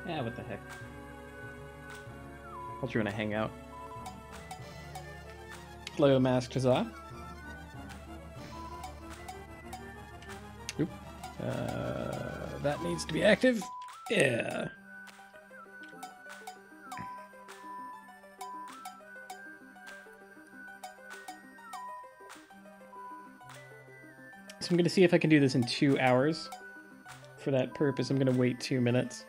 Yeah, what the heck. I'll join a hangout. Hello, Masked Huzzah. Oop. That needs to be active. Yeah. So I'm going to see if I can do this in 2 hours. For that purpose, I'm going to wait 2 minutes.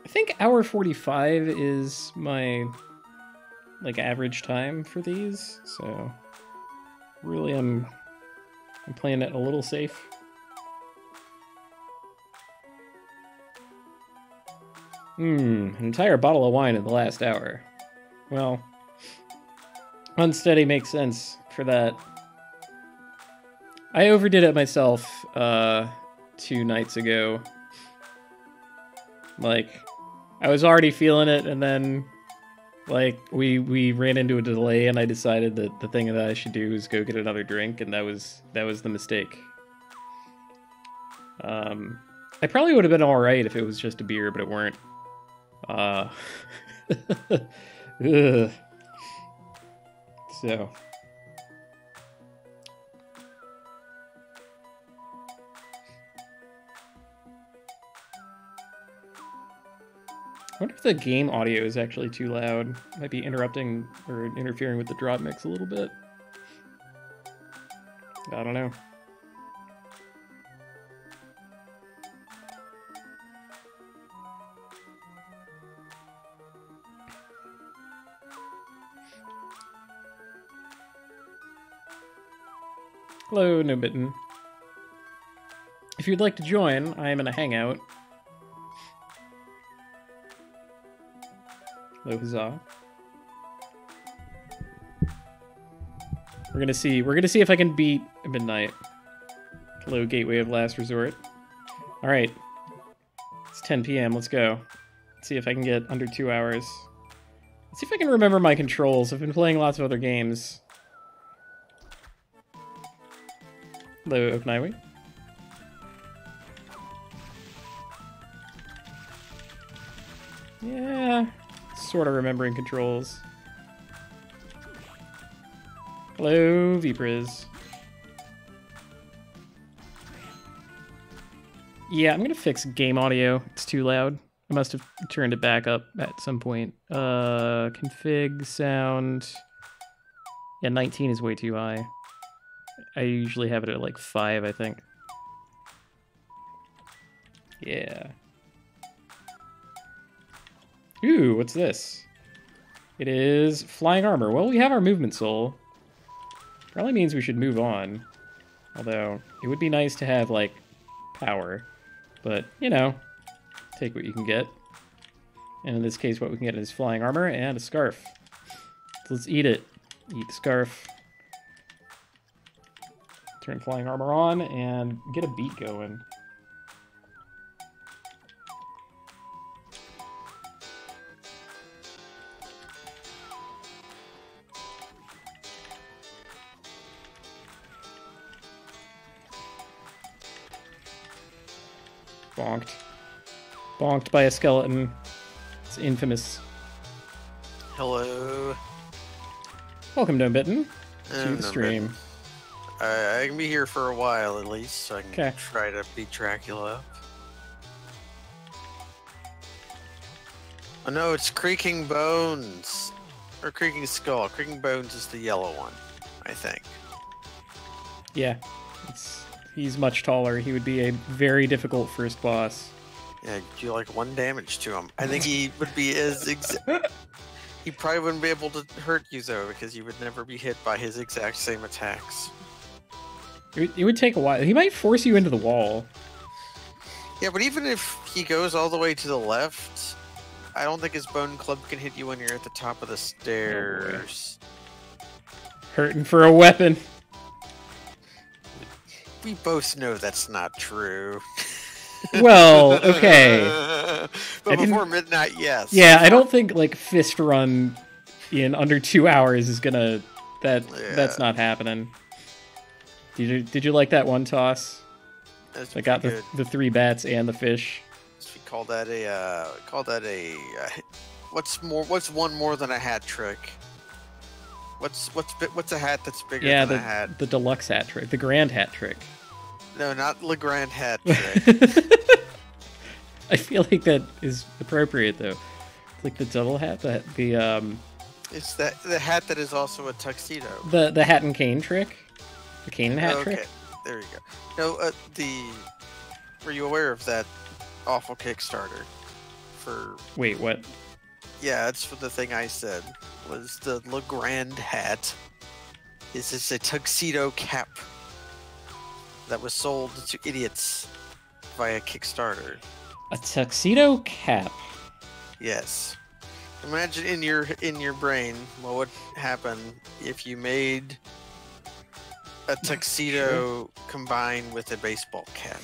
I think hour 45 is my average time for these, so really I'm playing it a little safe. An entire bottle of wine in the last hour. Well, unsteady makes sense for that. I overdid it myself 2 nights ago. I was already feeling it, and then we ran into a delay, and I decided that the thing that I should do is go get another drink, and that was the mistake. I probably would have been all right if it was just a beer, but it weren't. Ugh. So. I wonder if the game audio is actually too loud. Might be interrupting or interfering with the drop mix a little bit. I don't know. Hello, Gnomebitten. If you'd like to join, I am in a hangout. Hello, huzzah. We're gonna see if I can beat midnight. Hello, Gateway of Last Resort. Alright. It's 10 p.m. Let's go. Let's see if I can get under 2 hours. Let's see if I can remember my controls. I've been playing lots of other games. Hello, Okniwi. Yeah, sort of remembering controls. Hello, Vpriz. Yeah, I'm gonna fix game audio. It's too loud. I must have turned it back up at some point. Config sound. Yeah, 19 is way too high. I usually have it at like 5, I think. Yeah. Ooh, what's this? It is flying armor. Well, we have our movement soul. Probably means we should move on. Although, it would be nice to have, like, power. But, you know, take what you can get. And in this case, what we can get is flying armor and a scarf. So let's eat it. Eat the scarf. Turn flying armor on and get a beat going. Bonked. Bonked by a skeleton. It's infamous. Hello. Welcome, Gnomebitten, to the stream. Bitten. I can be here for a while at least, so I can try to beat Dracula. Oh no, it's Creaking Bones. Or Creaking Skull. Creaking Bones is the yellow one, I think. Yeah. He's much taller. He would be a very difficult first boss. Yeah, do like 1 damage to him. I think he would be as he probably wouldn't be able to hurt you though, because you would never be hit by his exact same attacks. It would take a while. He might force you into the wall. Yeah, but even if he goes all the way to the left, I don't think his bone club can hit you when you're at the top of the stairs. Oh, hurting for a weapon. We both know that's not true. Well, okay. But before midnight, yes. Yeah, I don't think like fist run in under 2 hours is gonna. That's not happening. Did you like that one toss? That's I got the 3 bats and the fish. We call that a what's one more than a hat trick? What's a hat that's bigger than a hat? The deluxe hat trick, the grand hat trick. No, not Le Grand hat trick. I feel like that is appropriate though. Like the double hat, It's the hat that is also a tuxedo. The hat and cane trick, the cane and hat trick. There you go. No, were you aware of that awful Kickstarter for? Wait, what? Yeah, that's for the thing I said. Was the Le Grand hat? Is this a tuxedo cap that was sold to idiots via Kickstarter? A tuxedo cap. Yes. Imagine in your brain what would happen if you made a tuxedo combined with a baseball cap.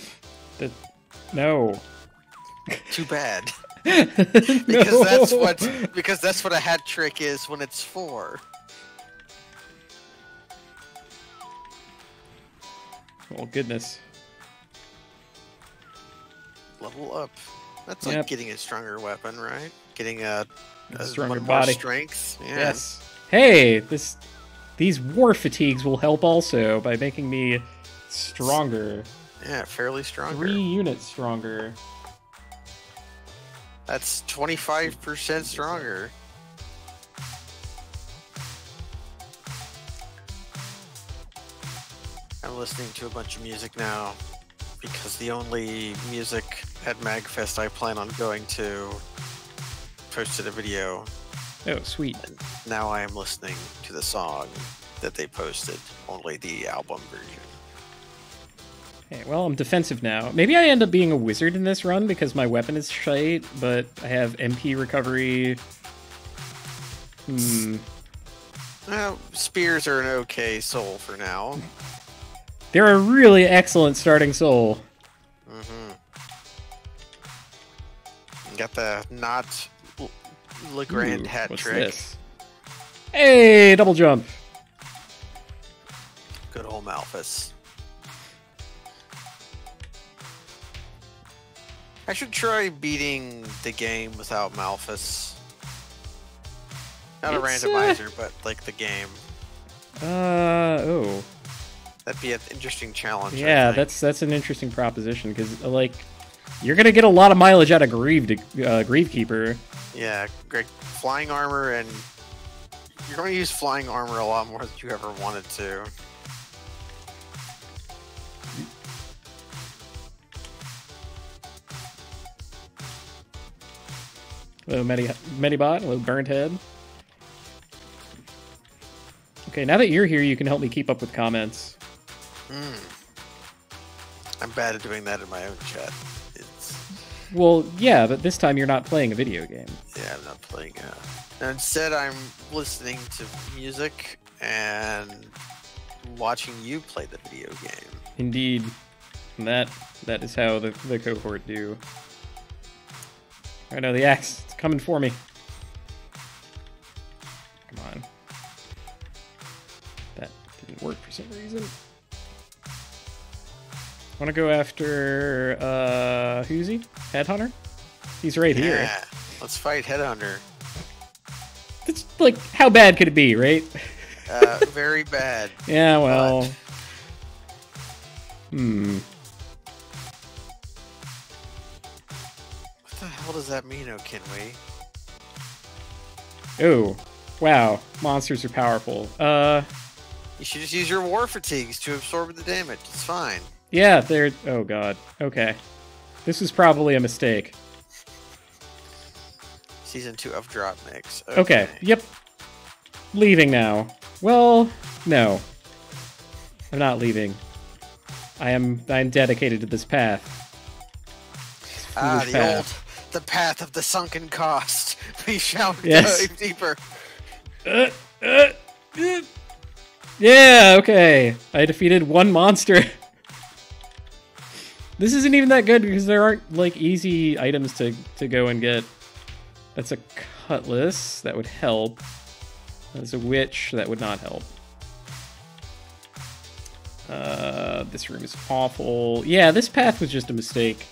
No. Too bad. No. Because that's what a hat trick is when it's for. Oh goodness. Level up. That's like getting a stronger weapon, right? Getting a stronger more body. Strength. Yeah. Yes. Hey, these war fatigues will help also by making me stronger. Yeah, fairly stronger. 3 units stronger. That's 25% stronger. I'm listening to a bunch of music now because the only music at MagFest I plan on going to posted a video. Oh, sweet. And now I am listening to the song that they posted, only the album version. Okay, well, I'm defensive now. Maybe I end up being a wizard in this run because my weapon is shite, but I have MP recovery. Well, spears are an okay soul for now. They're a really excellent starting soul. Got the not Le Grand hat what's trick. This? Hey, double jump. Good old Malphus. I should try beating the game without Malphus. Not a randomizer, but like the game. Oh. That'd be an interesting challenge. Yeah, that's an interesting proposition because like you're gonna get a lot of mileage out of Greavekeeper. Yeah, great flying armor, and you're going to use flying armor a lot more than you ever wanted to. Hello, Medibot. Hello, Burned Head. Okay, now that you're here, you can help me keep up with comments. I'm bad at doing that in my own chat. Well, yeah, but this time you're not playing a video game. Yeah, I'm not playing. Now instead, I'm listening to music and watching you play the video game. Indeed. And that is how the cohort do. I know the axe. It's coming for me. Come on. That didn't work for some reason. Want to go after, who's he? Headhunter? He's right here. Yeah, let's fight Headhunter. It's like, how bad could it be, right? Very bad. Yeah, well. What the hell does that mean, Okinwe? Oh, wow. Monsters are powerful. You should just use your war fatigues to absorb the damage. It's fine. Yeah, they're... Oh, God. Okay. This was probably a mistake. Season 2 of Drop Mix. Okay. Yep. Leaving now. Well, no. I'm not leaving. I'm dedicated to this path. The path of the sunken cost. We shall Yes. dive deeper. Yeah, okay. I defeated one monster. This isn't even that good because there aren't, like, easy items to go and get. That's a cutlass. That would help. That's a witch. That would not help. This room is awful. Yeah, this path was just a mistake.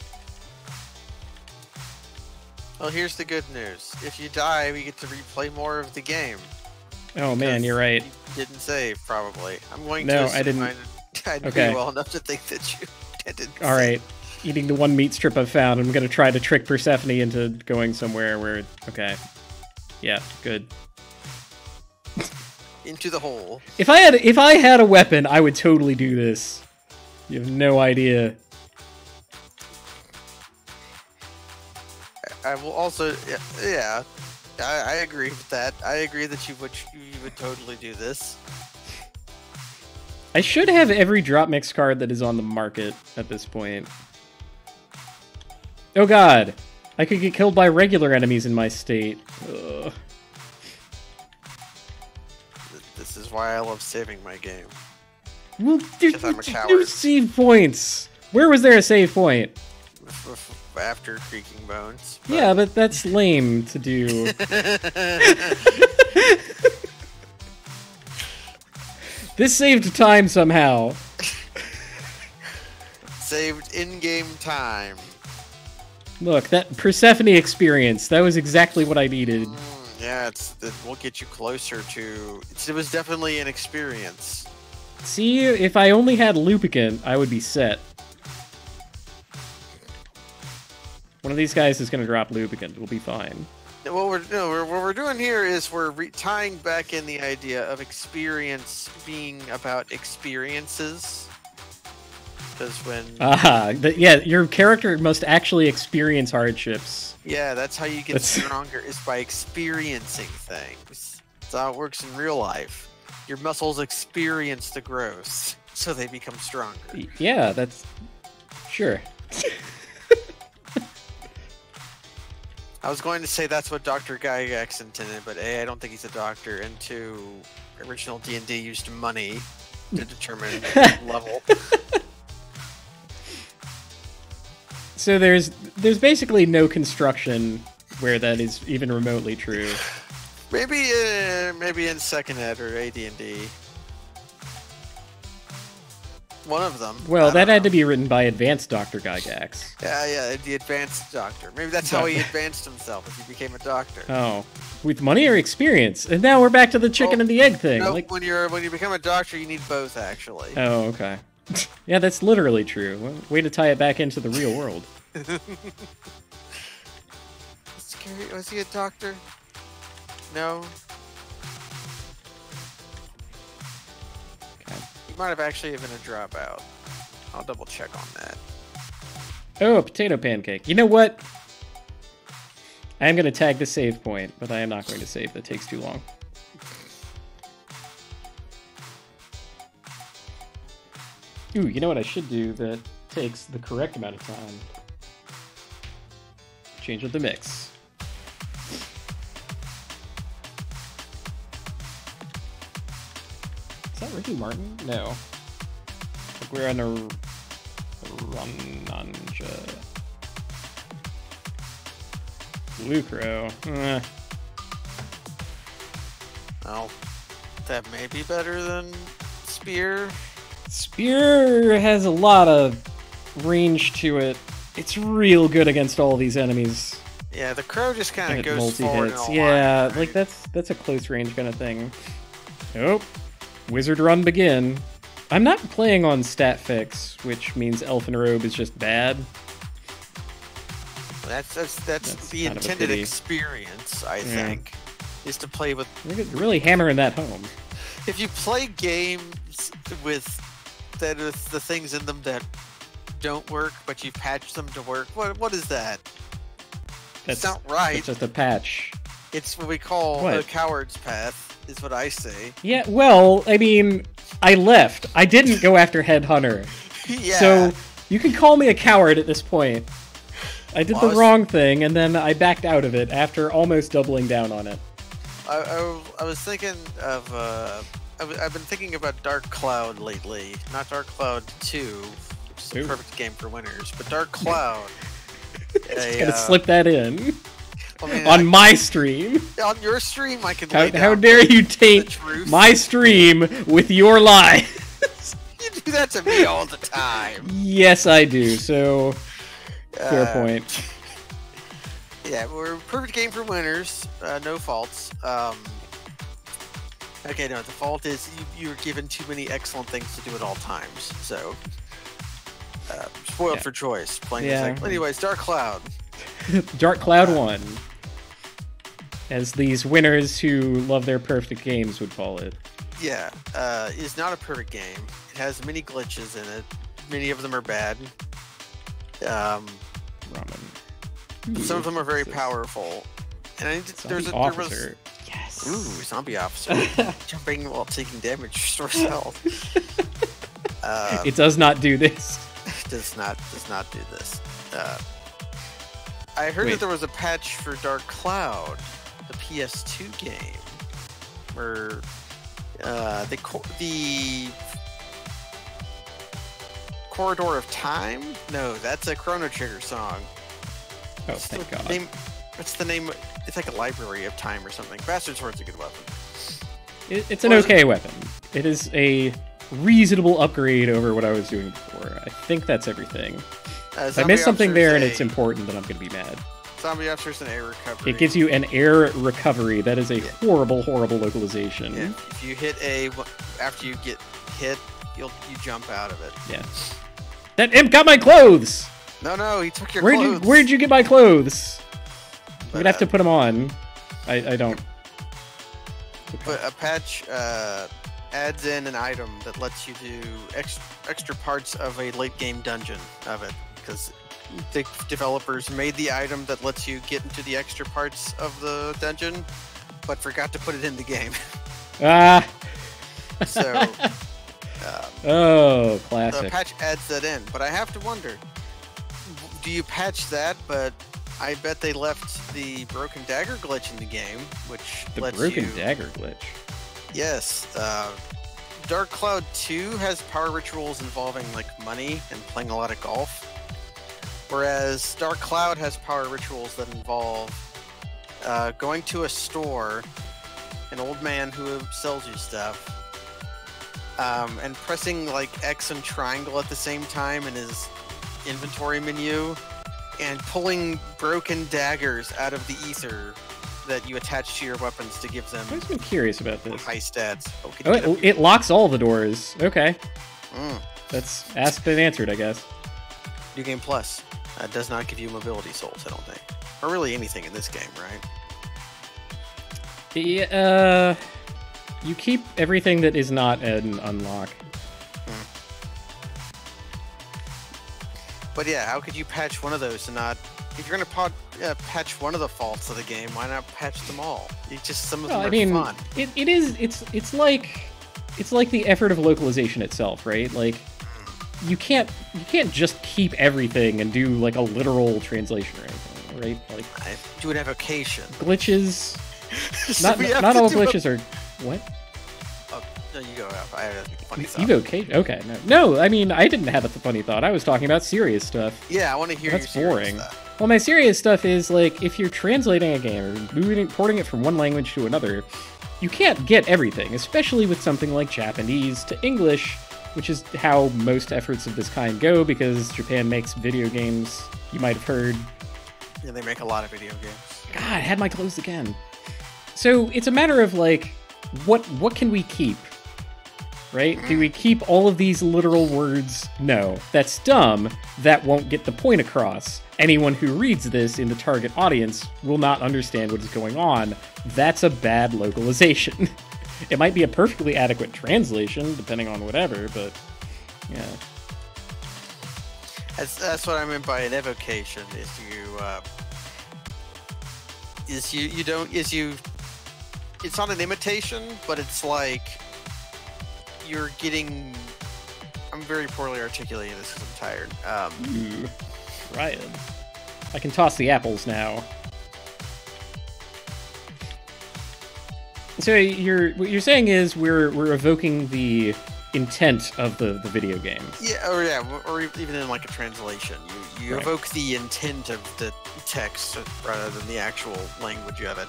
Well, here's the good news. If you die, we get to replay more of the game. Oh man, you're right. You didn't save, probably. I'm going No, to I didn't. I knew Okay. you well enough to think that you didn't All right. Eating the one meat strip I've found, I'm gonna try to trick Persephone into going somewhere where... Okay. Yeah, good. into the hole. If I had a weapon, I would totally do this. You have no idea. I will also, yeah, I agree with that. I agree that you would totally do this. I should have every drop mix card that is on the market at this point. Oh god! I could get killed by regular enemies in my state. Ugh. This is why I love saving my game. Well, Because I'm a no coward. save points! Where was there a save point? After Creaking Bones. Yeah, but that's lame to do. This saved time somehow. Saved in-game time. Look, that Persephone experience, that was exactly what I needed. Yeah, it will get you closer to... It was definitely an experience. See, if I only had Lubricant, I would be set. One of these guys is going to drop Lubricant. We'll be fine. What we're doing here is we're tying back in the idea of experience being about experiences. Because when... yeah, your character must actually experience hardships. Yeah, that's how you get stronger, is by experiencing things. That's how it works in real life. Your muscles experience the growth, so they become stronger. Yeah, that's... Sure. I was going to say that's what Dr. Gygax intended, but A, I don't think he's a doctor, and 2, original D&D used money to determine level. So there's basically no construction where that is even remotely true. Maybe in second ed or AD&D. One of them. Well, that had to be written by advanced Dr. Gygax. Yeah, the advanced doctor. Maybe that's how he advanced himself, if he became a doctor. Oh, with money or experience? And now we're back to the chicken and the egg thing. No, like... when you become a doctor, you need both, actually. Oh, okay. Yeah, that's literally true. Well, way to tie it back into the real world. Scary. Was he a doctor? No. Okay. He might have actually been a dropout. I'll double check on that. Oh, a potato pancake. You know what? I am going to tag the save point, but I am not going to save. That takes too long. Ooh, you know what I should do that takes the correct amount of time? Change up the mix. Is that Ricky Martin? No. Like we're on a Runanja. Lucro. Well, that may be better than Spear. Spear has a lot of range to it. It's real good against all these enemies. Yeah, the crow just kind of And it goes forward. multi-hits. In a Yeah, line, right? like that's a close range kind of thing. Nope. Wizard run begin. I'm not playing on stat fix, which means Elfin Robe is just bad. That's the kind of a intended pity. experience, I think, is to play with. You're really hammering that home. If you play games with the things in them that don't work, but you patch them to work, what is that? That's It's not right. It's just a patch. It's what we call What? the coward's path, is what I say. Yeah, well, I mean, I left. I didn't go after Headhunter. Yeah. So you can call me a coward at this point. I did Well, the wrong thing, and then I backed out of it after almost doubling down on it. I was thinking of I've been thinking about Dark Cloud lately. Not Dark Cloud 2, which is a Ooh. perfect game for winners, but Dark Cloud. Gotta slip that in. I mean, On my stream. on your stream, I can lay How down dare you the taint truth. my stream with your lies? You do that to me all the time. Yes, I do, so fair point. Yeah, we're a perfect game for winners. No faults. Okay, no, the fault is you're given too many excellent things to do at all times. So, spoiled for choice. Playing this like, anyways, Dark Cloud. Dark Cloud 1. As these winners who love their perfect games would call it. Yeah, is not a perfect game. It has many glitches in it. Many of them are bad. Ramen. Some of them are very powerful. And there's a officer. Yes. Ooh, zombie officer. Jumping while taking damage restores health. It does not do this. Does not do this. I heard that there was a patch for Dark Cloud, the PS2 game, where the Corridor of Time? No, that's a Chrono Trigger song. Oh, thank God. What's the name? It's like a library of time or something. Bastard Sword's a good weapon. It's an okay weapon. It is a reasonable upgrade over what I was doing before. I think that's everything. If I missed something there and it's important, then I'm going to be mad. Zombie Officer's an air recovery. It gives you an air recovery. That is a horrible, horrible localization. Yeah. If you hit after you get hit, you jump out of it. Yeah. That imp got my clothes! No, he took your clothes. Where'd you get my clothes? We're gonna have to put them on. I don't. But a patch adds in an item that lets you do extra parts of a late game dungeon of it, because the developers made the item that lets you get into the extra parts of the dungeon, but forgot to put it in the game. Ah. So. Oh, classic. The patch adds that in, but I have to wonder: do you patch that? But I bet they left the broken dagger glitch in the game, which lets you... The broken dagger glitch? Yes. Dark Cloud 2 has power rituals involving, like, money and playing a lot of golf. Whereas Dark Cloud has power rituals that involve going to a store, an old man who sells you stuff, and pressing, like, X and triangle at the same time in his inventory menu, and pulling broken daggers out of the ether that you attach to your weapons to give them. I've always been curious about this. High stats. It locks all the doors. Okay. That's asked and answered, I guess. New Game Plus does not give you mobility souls, I don't think. Or really anything in this game, right? Yeah, you keep everything that is not an unlock. But yeah, how could you patch one of those and not... If you're going to patch one of the faults of the game, why not patch them all? Some of them are fun. It's like the effort of localization itself, right? Like, you can't just keep everything and do like a literal translation or anything, right? Like, do an evocation. Glitches. not all glitches are... What? No, you go up. I have a funny thought. Evocation? Okay. No, I mean, I didn't have a funny thought. I was talking about serious stuff. Yeah, I want to hear That's your boring. Serious stuff. Well, my serious stuff is, like, if you're translating a game or porting it from one language to another, you can't get everything, especially with something like Japanese to English, which is how most efforts of this kind go, because Japan makes video games, you might have heard. Yeah, they make a lot of video games. God, I had my clothes again. So it's a matter of, like, what can we keep? Right? Do we keep all of these literal words? No. That's dumb. That won't get the point across. Anyone who reads this in the target audience will not understand what is going on. That's a bad localization. It might be a perfectly adequate translation, depending on whatever, but yeah. That's what I meant by an evocation. It's not an imitation, but it's like you're getting... I'm very poorly articulating this because I'm tired. Ryan. I can toss the apples now. So what you're saying is we're evoking the intent of the video game. Yeah, or even in like a translation. You evoke the intent of the text rather than the actual language of it.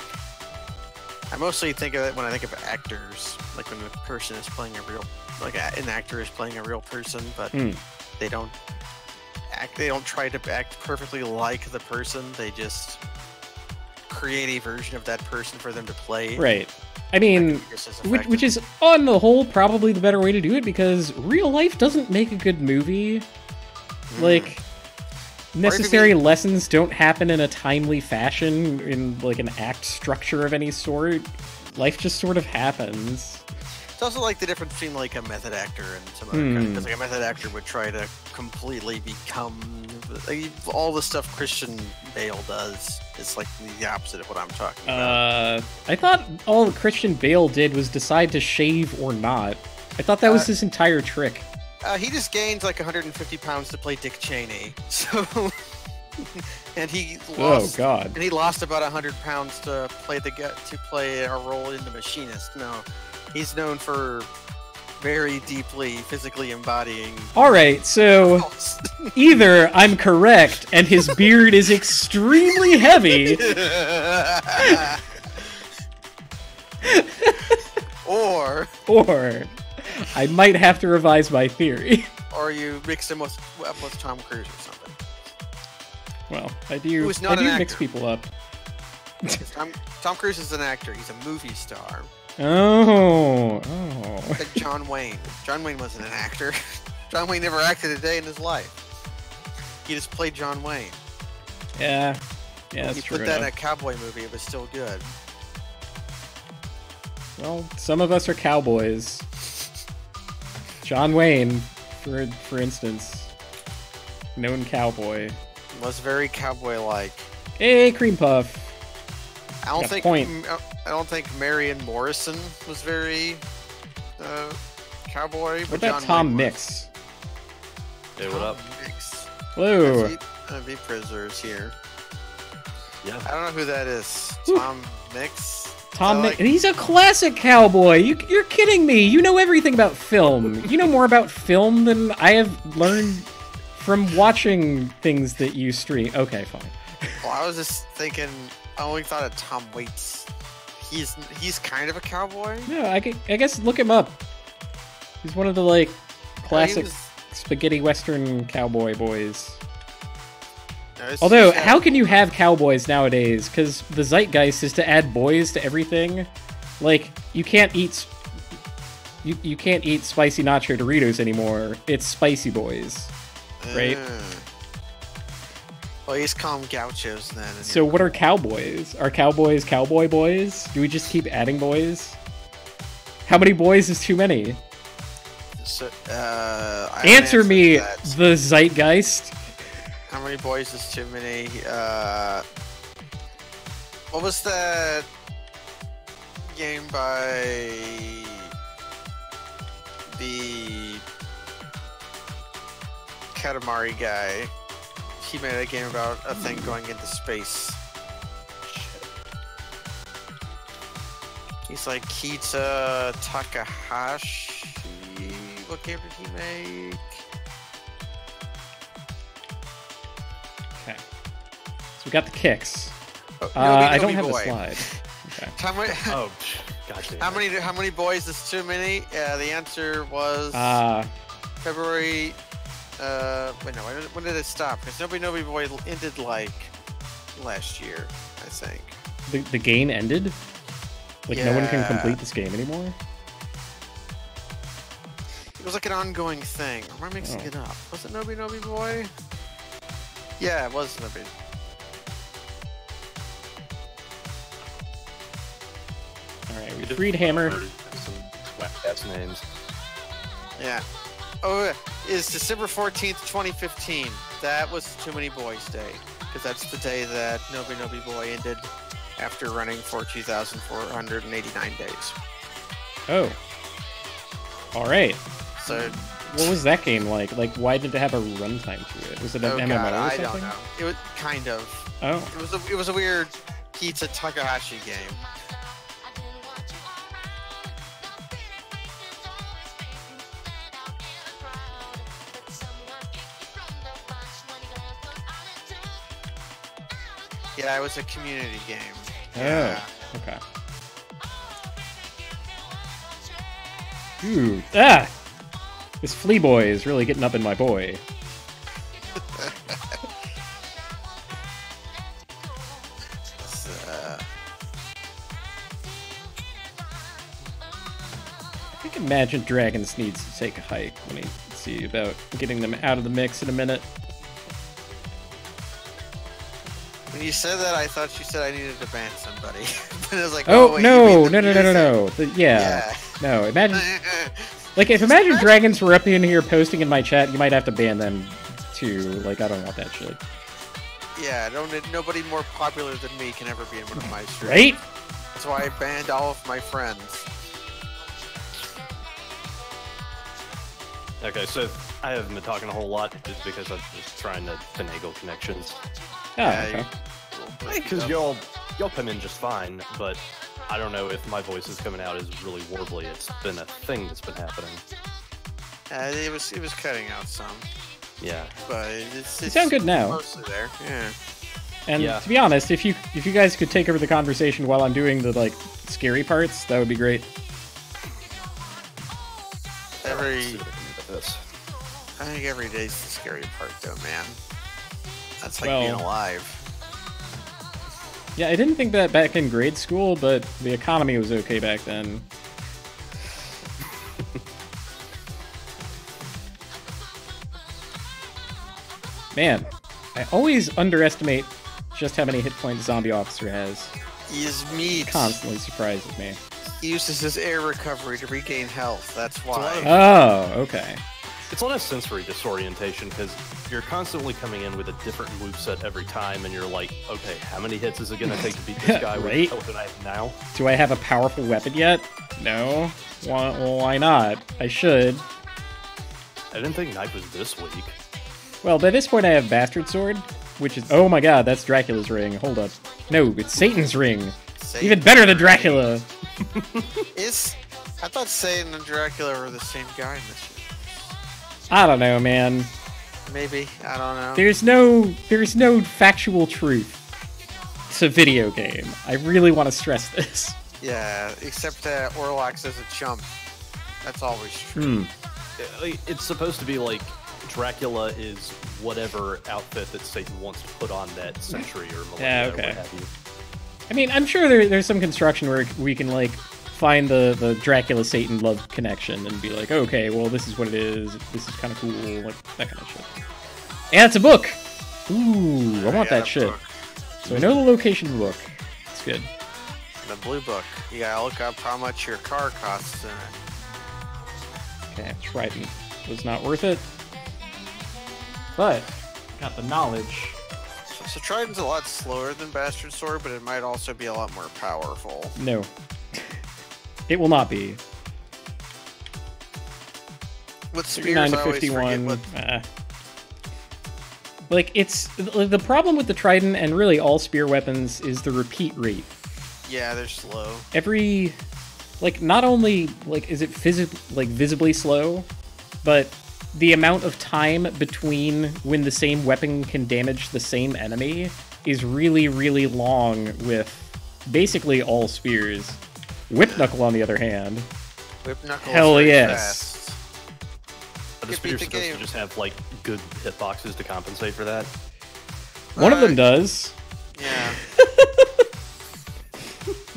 I mostly think of it when I think of actors, like when a person is playing an actor is playing a real person, but they don't try to act perfectly like the person. They just create a version of that person for them to play. Right. I mean, Just as which effective. is, on the whole, probably the better way to do it, because real life doesn't make a good movie. Like, necessary lessons don't happen in a timely fashion, in, like, an act structure of any sort. Life just sort of happens. It's also like the difference between like a method actor and some other kind. Because like a method actor would try to completely become like, all the stuff Christian Bale does. Is like the opposite of what I'm talking about. I thought all Christian Bale did was decide to shave or not. I thought that was his entire trick. He just gained like 150 pounds to play Dick Cheney. So, and he lost. Oh God! And he lost about 100 pounds to play a role in The Machinist. No, he's known for very deeply physically embodying. All right, so either I'm correct and his beard is extremely heavy, or I might have to revise my theory. Or you mix him up with Tom Cruise or something. Well, I do not an mix actor. people up. Tom Cruise is an actor. He's a movie star. Oh. Like John Wayne. John Wayne wasn't an actor. John Wayne never acted a day in his life. He just played John Wayne. Yeah, that's He true. put that in a cowboy movie. It was still good. Well, some of us are cowboys. John Wayne, for instance, known cowboy. Was very cowboy-like. Hey, cream puff. I don't Got a think. point. I don't think Marion Morrison was very cowboy. What But about John Tom Wayne Mix? Hey, what up? Mix. Hello. Vprisoner's here. Yeah. I don't know who that is. Whew. Tom Mix. Tom So, Mix. like- He's a classic cowboy. You're kidding me. You know everything about film. You know more about film than I have learned from watching things that you stream. Okay, fine. Well, I was just thinking. I only thought of Tom Waits. He's kind of a cowboy. No, I guess look him up. He's one of the, like, classic spaghetti western cowboy boys. Although, how can you have cowboys nowadays? Because the zeitgeist is to add boys to everything. Like, you can't eat you can't eat spicy nacho Doritos anymore. It's spicy boys, right? Well, he's calling gauchos then. So what are cowboys? Are cowboys cowboy boys? Do we just keep adding boys? How many boys is too many? So, I Answer me, that. the zeitgeist. How many boys is too many? What was that game by the Katamari guy? He made a game about a thing going into space. He's like Kita Takahashi. What game did he make? Okay. So we got the kicks. Oh, I don't Nobi have Boy. a slide. Okay. Oh, gotcha. How many boys is too many? The answer was February. Wait, no. When did it stop? Because Nobi Boy ended like last year, I think. The game ended? Like no one can Yeah. complete this game anymore? It was like an ongoing thing. Or am I mixing it up? Was it Nobi Boy? Yeah, it was Nobi. Alright, we freed Hammer. Some whack-ass names. Yeah. Oh, it's December 14th, 2015. That was Too Many Boys Day. Because that's the day that Nobi Boy ended after running for 2,489 days. Oh. Alright. So, What was that game like? Like, why did it have a runtime to it? Was it an oh MMO god, or I something? don't know. It was kind of. Oh. It was a weird Kita Takahashi game. Yeah, it was a community game. Yeah. Oh. Okay. Ooh. Ah! This flea boy is really getting up in my boy. Imagine Dragons needs to take a hike. Let me see about getting them out of the mix in a minute. When you said that, I thought you said I needed to ban somebody. But I was like, Oh, wait, no, you mean no, the no, no, no, music? no. Yeah. Yeah. No, imagine... Like, if Imagine Dragons were up in here posting in my chat, you might have to ban them, too. Like, I don't want that shit. Yeah, nobody more popular than me can ever be in one of my streams. Right? That's why I banned all of my friends. Okay, so I haven't been talking a whole lot just because I'm just trying to finagle connections. Oh, okay. Because y'all come in just fine, but I don't know if my voice is coming out as really warbly. It's been a thing that's been happening. It was cutting out some, Yeah. but it's You sound good now. mostly there. Yeah. And Yeah. to be honest, if you guys could take over the conversation while I'm doing the, like, scary parts, that would be great. I think every day's the scary part, though, man. That's like Well, being alive. Yeah, I didn't think that back in grade school, but the economy was okay back then. Man, I always underestimate just how many hit points Zombie Officer has. He is meat. Constantly surprises me. He uses his air recovery to regain health. That's why. Oh, okay. It's a lot of sensory disorientation because you're constantly coming in with a different moveset every time, and you're like, okay, how many hits is it going to take to beat this guy Right? with what I have now? Do I have a powerful weapon yet? No. Well, why not? I should. I didn't think knife was this weak. Well, by this point I have Bastard Sword, which is... Oh my god, that's Dracula's ring. Hold up. No, it's Satan's ring. Even better than Dracula. I thought Satan and Dracula were the same guy in this year. I don't know, man. Maybe. I don't know. There's no factual truth. It's a video game. I really want to stress this. Yeah, except that Orlax is a chump. That's always true. It's supposed to be like Dracula is whatever outfit that Satan wants to put on that century or millennia Yeah, or okay. what have you. I mean, I'm sure there's some construction where we can, like, find the Dracula-Satan love connection and be like, okay, well, this is what it is. This is kind of cool. Like, that kind of shit. And it's a book! Ooh, I want that shit. Book. So I know the location of the book. It's good. The blue book. You gotta look up how much your car costs in it. Okay, Trident was not worth it. But, got the knowledge. So Trident's a lot slower than Bastard Sword, but it might also be a lot more powerful. No. It will not be. With spears, 59 to I always forget 51. what... Like, it's... The problem with the Trident and really all spear weapons is the repeat rate. Yeah, they're slow. Every... Like, not only, like, is it visibly slow, but the amount of time between when the same weapon can damage the same enemy is really, really long with basically all spears. Whip Knuckle, on the other hand. Whip Knuckle Hell is very yes. fast. Are the Could beat spears the supposed game. to just have like good hitboxes to compensate for that? One of them does. Yeah.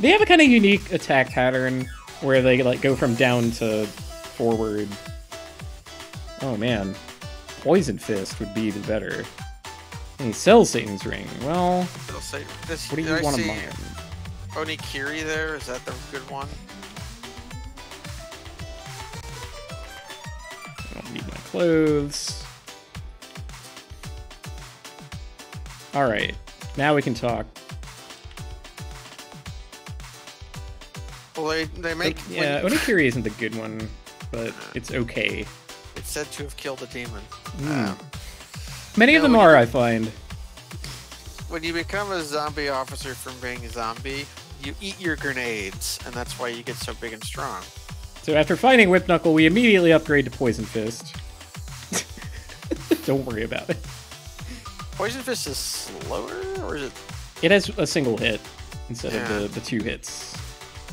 They have a kind of unique attack pattern where they like go from down to forward. Oh man, Poison Fist would be the better. And he sells Satan's Ring. Well, It'll say, this, what do did you I want to see mine? Onikiri there? Is that the good one? I don't need my clothes. Alright, now we can talk. Well, they make... Yeah, when- Onikiri isn't the good one, but it's okay. It's said to have killed a demon. Many of them when are, you- I find. When you become a zombie officer from being a zombie, you eat your grenades, and that's why you get so big and strong. So after fighting Whip Knuckle, we immediately upgrade to Poison Fist. Don't worry about it. Poison Fist is slower, or is it? It has a single hit instead Yeah. of the two hits.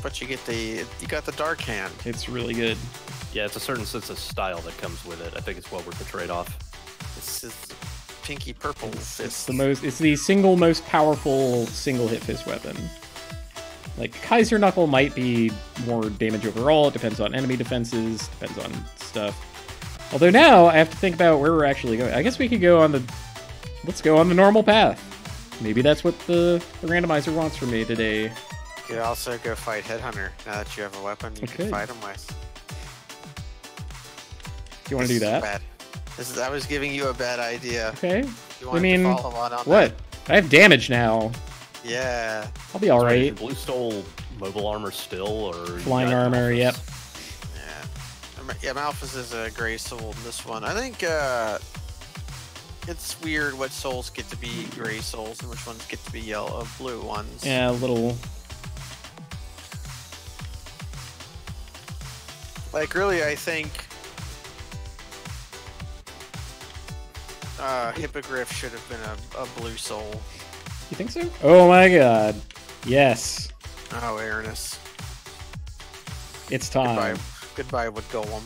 But you got the dark hand. It's really good. Yeah, it's a certain sense of style that comes with it. I think it's well worth the trade-off. It's pinky purple fist. It's the single most powerful single hit fist weapon. Like, Kaiser Knuckle might be more damage overall. It depends on enemy defenses, depends on stuff. Although now, I have to think about where we're actually going. I guess we could go on the... Let's go on the normal path. Maybe that's what the randomizer wants from me today. You could also go fight Headhunter. Now that you have a weapon, you can fight him with. Do you want to do that? Bad. I was giving you a bad idea. Okay. You I mean, to follow on what? That? I have damage now. Yeah. I'll be alright. Blue stole mobile armor still, or flying armor? Yep. Yeah, Malphus is a gray soul in this one. I think it's weird what souls get to be gray souls and which ones get to be yellow, blue ones. Yeah, a little. Like, really, I think Hippogriff should have been a blue soul. You think so? Oh my god. Yes. Oh, Aranus. It's time. Goodbye with Golem.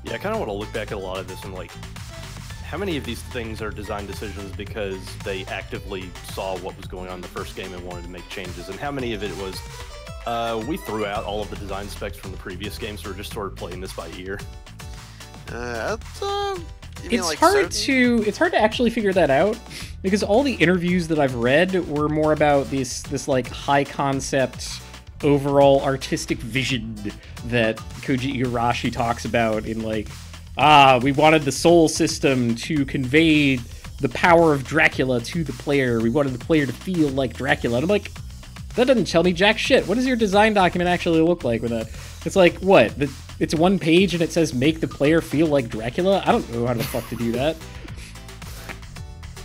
Yeah, I kind of want to look back at a lot of this and like, how many of these things are design decisions because they actively saw what was going on in the first game and wanted to make changes, and how many of it was we threw out all of the design specs from the previous game, so we're just sort of playing this by ear. It's hard to actually figure that out, because all the interviews that I've read were more about this like high concept overall artistic vision that Koji Igarashi talks about in like, we wanted the soul system to convey the power of Dracula to the player. We wanted the player to feel like Dracula. And I'm like, that doesn't tell me jack shit. What does your design document actually look like with that? It's like, what? It's one page and it says make the player feel like Dracula? I don't know how the fuck to do that.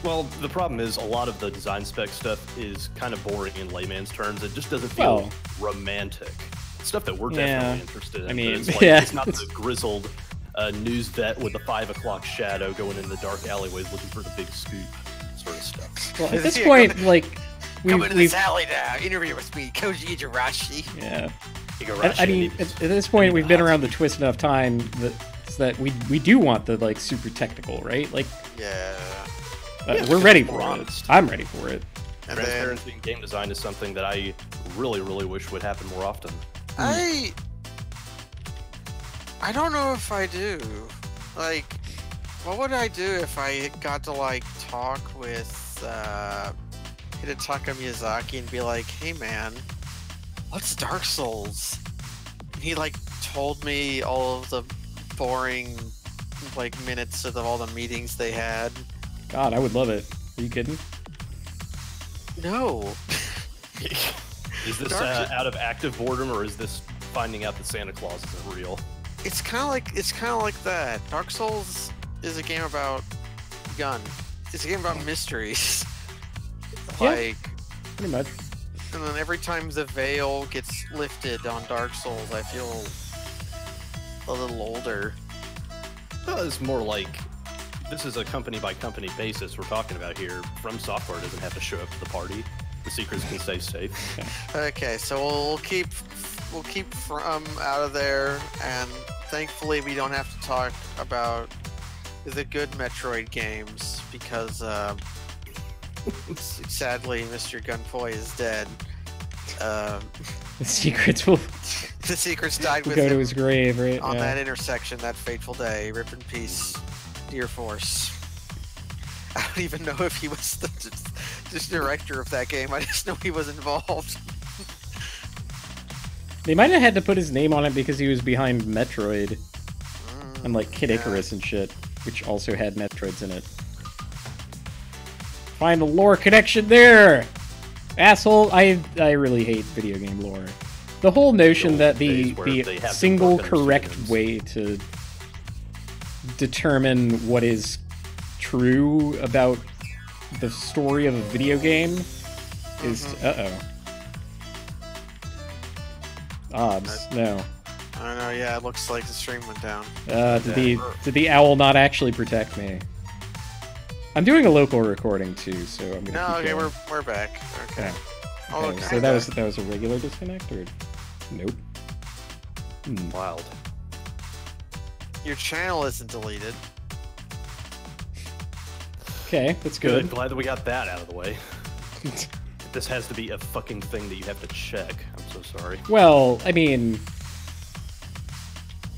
Well, the problem is a lot of the design spec stuff is kind of boring in layman's terms. It just doesn't feel romantic. It's stuff that we're definitely interested in. I mean, it's like, it's not the grizzled news vet with the 5 o'clock shadow going in the dark alleyways looking for the big scoop sort of stuff. Well, at this point, like, come into this alley now. Interview with me, Koji Igarashi. Yeah. I mean, at this point, we've been around the twist enough time that we do want the like super technical, right? Like, we're ready for it. I'm ready for it. And transparency in game design is something that I really, really wish would happen more often. I don't know if I do. Like, what would I do if I got to like talk with Hidetaka Miyazaki and be like, hey man, what's Dark Souls? And he like told me all of the boring like minutes of all the meetings they had. God, I would love it. Are you kidding? No. Is this out of active boredom, or is this finding out that Santa Claus isn't real? It's kind of like that. Dark Souls is a game about gun. It's a game about mysteries. Like, pretty much. And then every time the veil gets lifted on Dark Souls, I feel a little older. Well, it's more like this is a company-by-company basis we're talking about here. From Software doesn't have to show up to the party. The secrets can stay safe. Okay, so we'll keep From out of there, and thankfully we don't have to talk about the good Metroid games because sadly Mr. Gunpei is dead. The secrets will. The secrets died with go him to his grave, right? on that intersection, that fateful day. Rip in peace, dear Force. I don't even know if he was the director of that game. I just know he was involved. They might have had to put his name on it because he was behind Metroid and like Kid Icarus and shit, which also had Metroids in it. Find the lore connection there, asshole! I really hate video game lore. The whole notion that the single correct way to determine what is true about the story of a video game is odds. No. I don't know. Yeah, it looks like the stream went down. Did the owl not actually protect me? I'm doing a local recording too, so I'm gonna. No, keep okay, going. we're back. Okay. Okay, so that was a regular disconnect, or nope. Wild. Your channel isn't deleted. Okay, that's good. Glad that we got that out of the way. This has to be a fucking thing that you have to check. I'm so sorry. Well, I mean,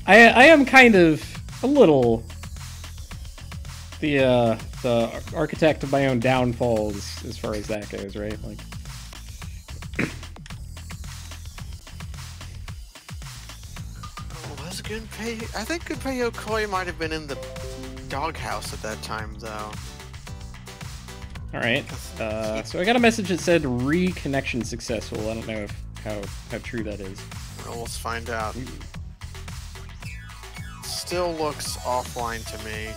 I am kind of a little the architect of my own downfalls as far as that goes, right? Like, was Gunpei? I think Gunpei Yokoi might have been in the doghouse at that time, though. all right. So I got a message that said reconnection successful. I don't know how true that is. Well, let's find out. Still looks offline to me.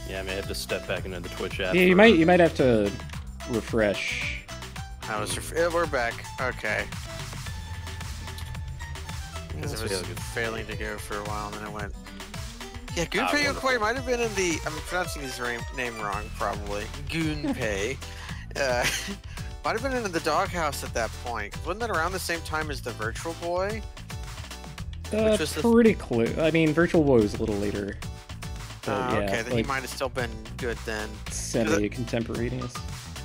Yeah, I may have to step back into the Twitch app. Yeah, you might have to refresh. We're back. Okay. Because it was failing to go for a while, and then it went. Yeah, Gunpei Yokoi might have been in the. I'm pronouncing his name wrong, probably. Gunpei. Might have been in the doghouse at that point. Wasn't that around the same time as the Virtual Boy? Pretty close. I mean, Virtual Boy was a little later. Yeah, okay, then like, he might have still been good then. Semi-contemporaneous.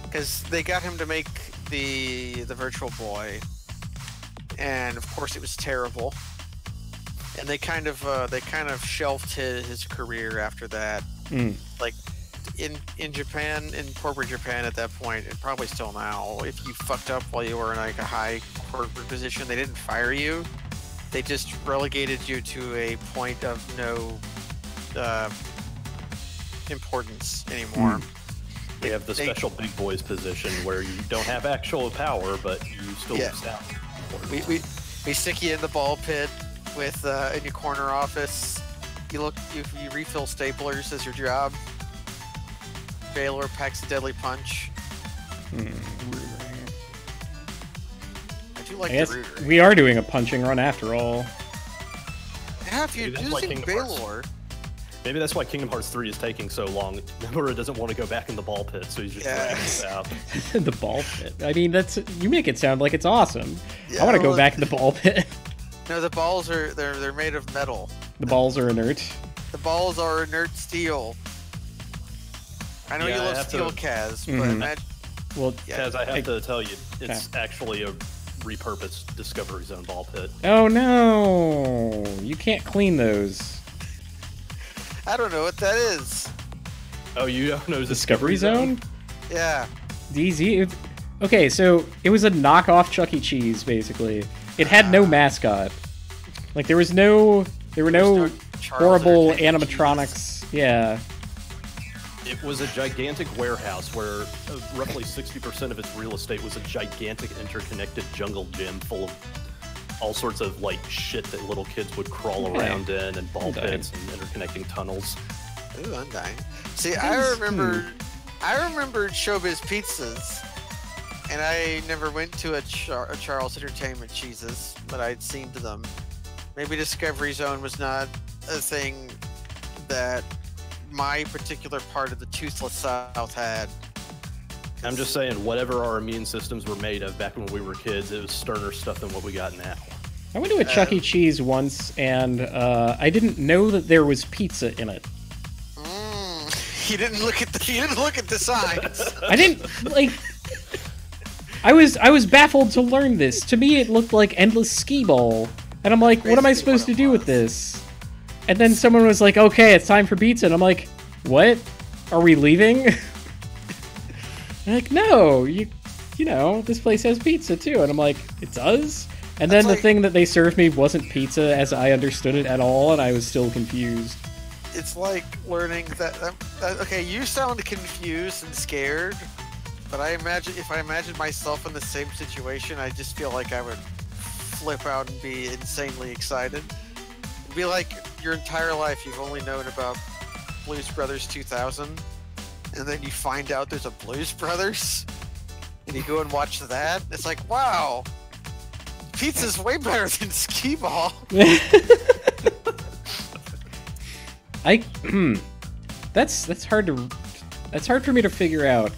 Because they got him to make the Virtual Boy, and of course it was terrible. And they kind of shelved his career after that. Like in Japan, in corporate Japan at that point, and probably still now, if you fucked up while you were in like a high corporate position, they didn't fire you. They just relegated you to a point of no importance anymore. We have the special big boys position where you don't have actual power, but you still sound important. We stick you in the ball pit with in your corner office. You refill staplers as your job. Baylor packs a deadly punch. I do like the Rooter. We are doing a punching run after all. Yeah, if you're using Baylor. Maybe that's why Kingdom Hearts 3 is taking so long. Nomura doesn't want to go back in the ball pit, so he's just dragging us out. The ball pit. I mean, you make it sound like it's awesome. Yeah, I want to go back in the ball pit. No, the balls are they're made of metal. The balls are inert. The balls are inert steel. I know you love steel, Kaz, but well, Kaz, I have to tell you, it's actually a repurposed Discovery Zone ball pit. Oh no! You can't clean those. I don't know what that is. Oh, you don't know Discovery Zone? Yeah. DZ. Okay, so it was a knockoff Chuck E. Cheese, basically. It had no mascot. Like there were no horrible animatronics. Yeah. It was a gigantic warehouse where roughly 60% of its real estate was a gigantic interconnected jungle gym full of all sorts of like shit that little kids would crawl around in, and ball pits and interconnecting tunnels. Ooh, I'm dying. See, I remembered Showbiz Pizzas, and I never went to a Charles Entertainment Cheeses, but I'd seen to them. Maybe Discovery Zone was not a thing that my particular part of the toothless South had. I'm just saying, whatever our immune systems were made of back when we were kids, it was sterner stuff than what we got now. I went to a Chuck E. Cheese once, and I didn't know that there was pizza in it. You didn't look at the signs. I didn't like. I was baffled to learn this. To me, it looked like endless skee ball, and I'm like, what am I supposed to do with this? And then someone was like, "Okay, it's time for pizza," and I'm like, "What? Are we leaving?" I'm like, "No, you know, this place has pizza too," and I'm like, "It does?" And then the thing that they served me wasn't pizza as I understood it at all, and I was still confused. It's like learning that. Okay, you sound confused and scared, but if I imagine myself in the same situation, I just feel like I would flip out and be insanely excited. It'd be like your entire life you've only known about Blues Brothers 2000, and then you find out there's a Blues Brothers, and you go and watch that. It's like, wow, pizza's way better than skee ball. That's hard for me to figure out.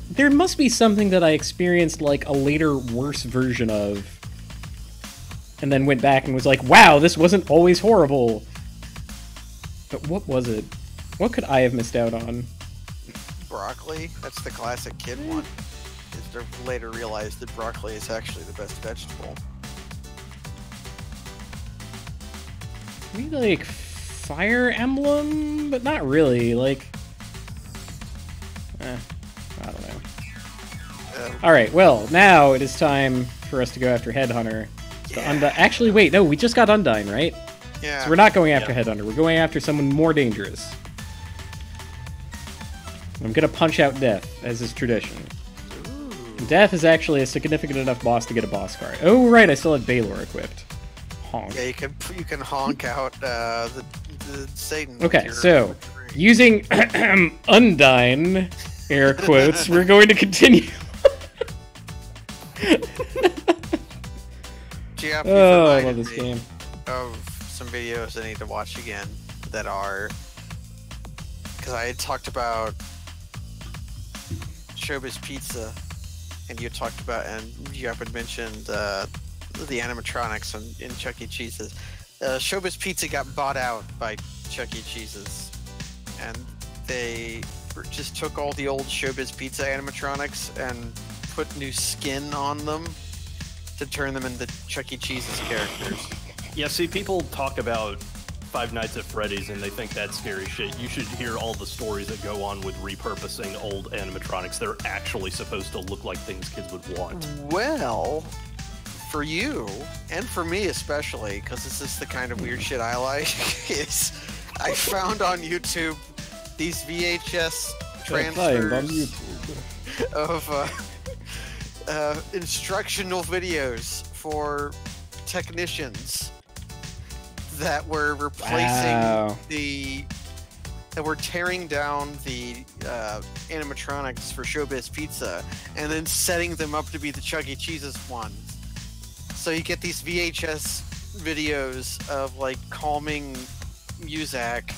There must be something that I experienced like a later, worse version of, and then went back and was like, wow, this wasn't always horrible. But what was it? What could I have missed out on? broccoli. That's the classic kid one. Is to later realize that broccoli is actually the best vegetable. Maybe like Fire Emblem, but not really. Like, I don't know. All right, well, now it is time for us to go after Headhunter. Yeah. Actually, wait, no, we just got Undyne, right? Yeah. So we're not going after Headhunter. We're going after someone more dangerous. I'm gonna punch out Death, as is tradition. Ooh. Death is actually a significant enough boss to get a boss card. Oh, right, I still have Baylor equipped. Honk. Yeah, you can honk out the Satan. with Okay, your- so with your ring. using Undyne, air quotes, we're going to continue. Geoff, Oh, I reminded love this me game. of some videos I need to watch again that are, because I had talked about Showbiz Pizza, and you talked about, and Geoff had mentioned the animatronics in Chuck E. Cheese's. Showbiz Pizza got bought out by Chuck E. Cheese's, and they just took all the old Showbiz Pizza animatronics and put new skin on them to turn them into Chuck E. Cheese's characters. Yeah, see, people talk about Five Nights at Freddy's and they think that's scary shit. You should hear all the stories that go on with repurposing old animatronics. They're actually supposed to look like things kids would want. Well, for you, and for me especially, because this is the kind of weird shit I like, is I found on YouTube these VHS Find on transfers YouTube. of instructional videos for technicians that were replacing Wow. that were tearing down the animatronics for Showbiz Pizza and then setting them up to be the Chuck E. Cheese's ones. So you get these VHS videos of like calming music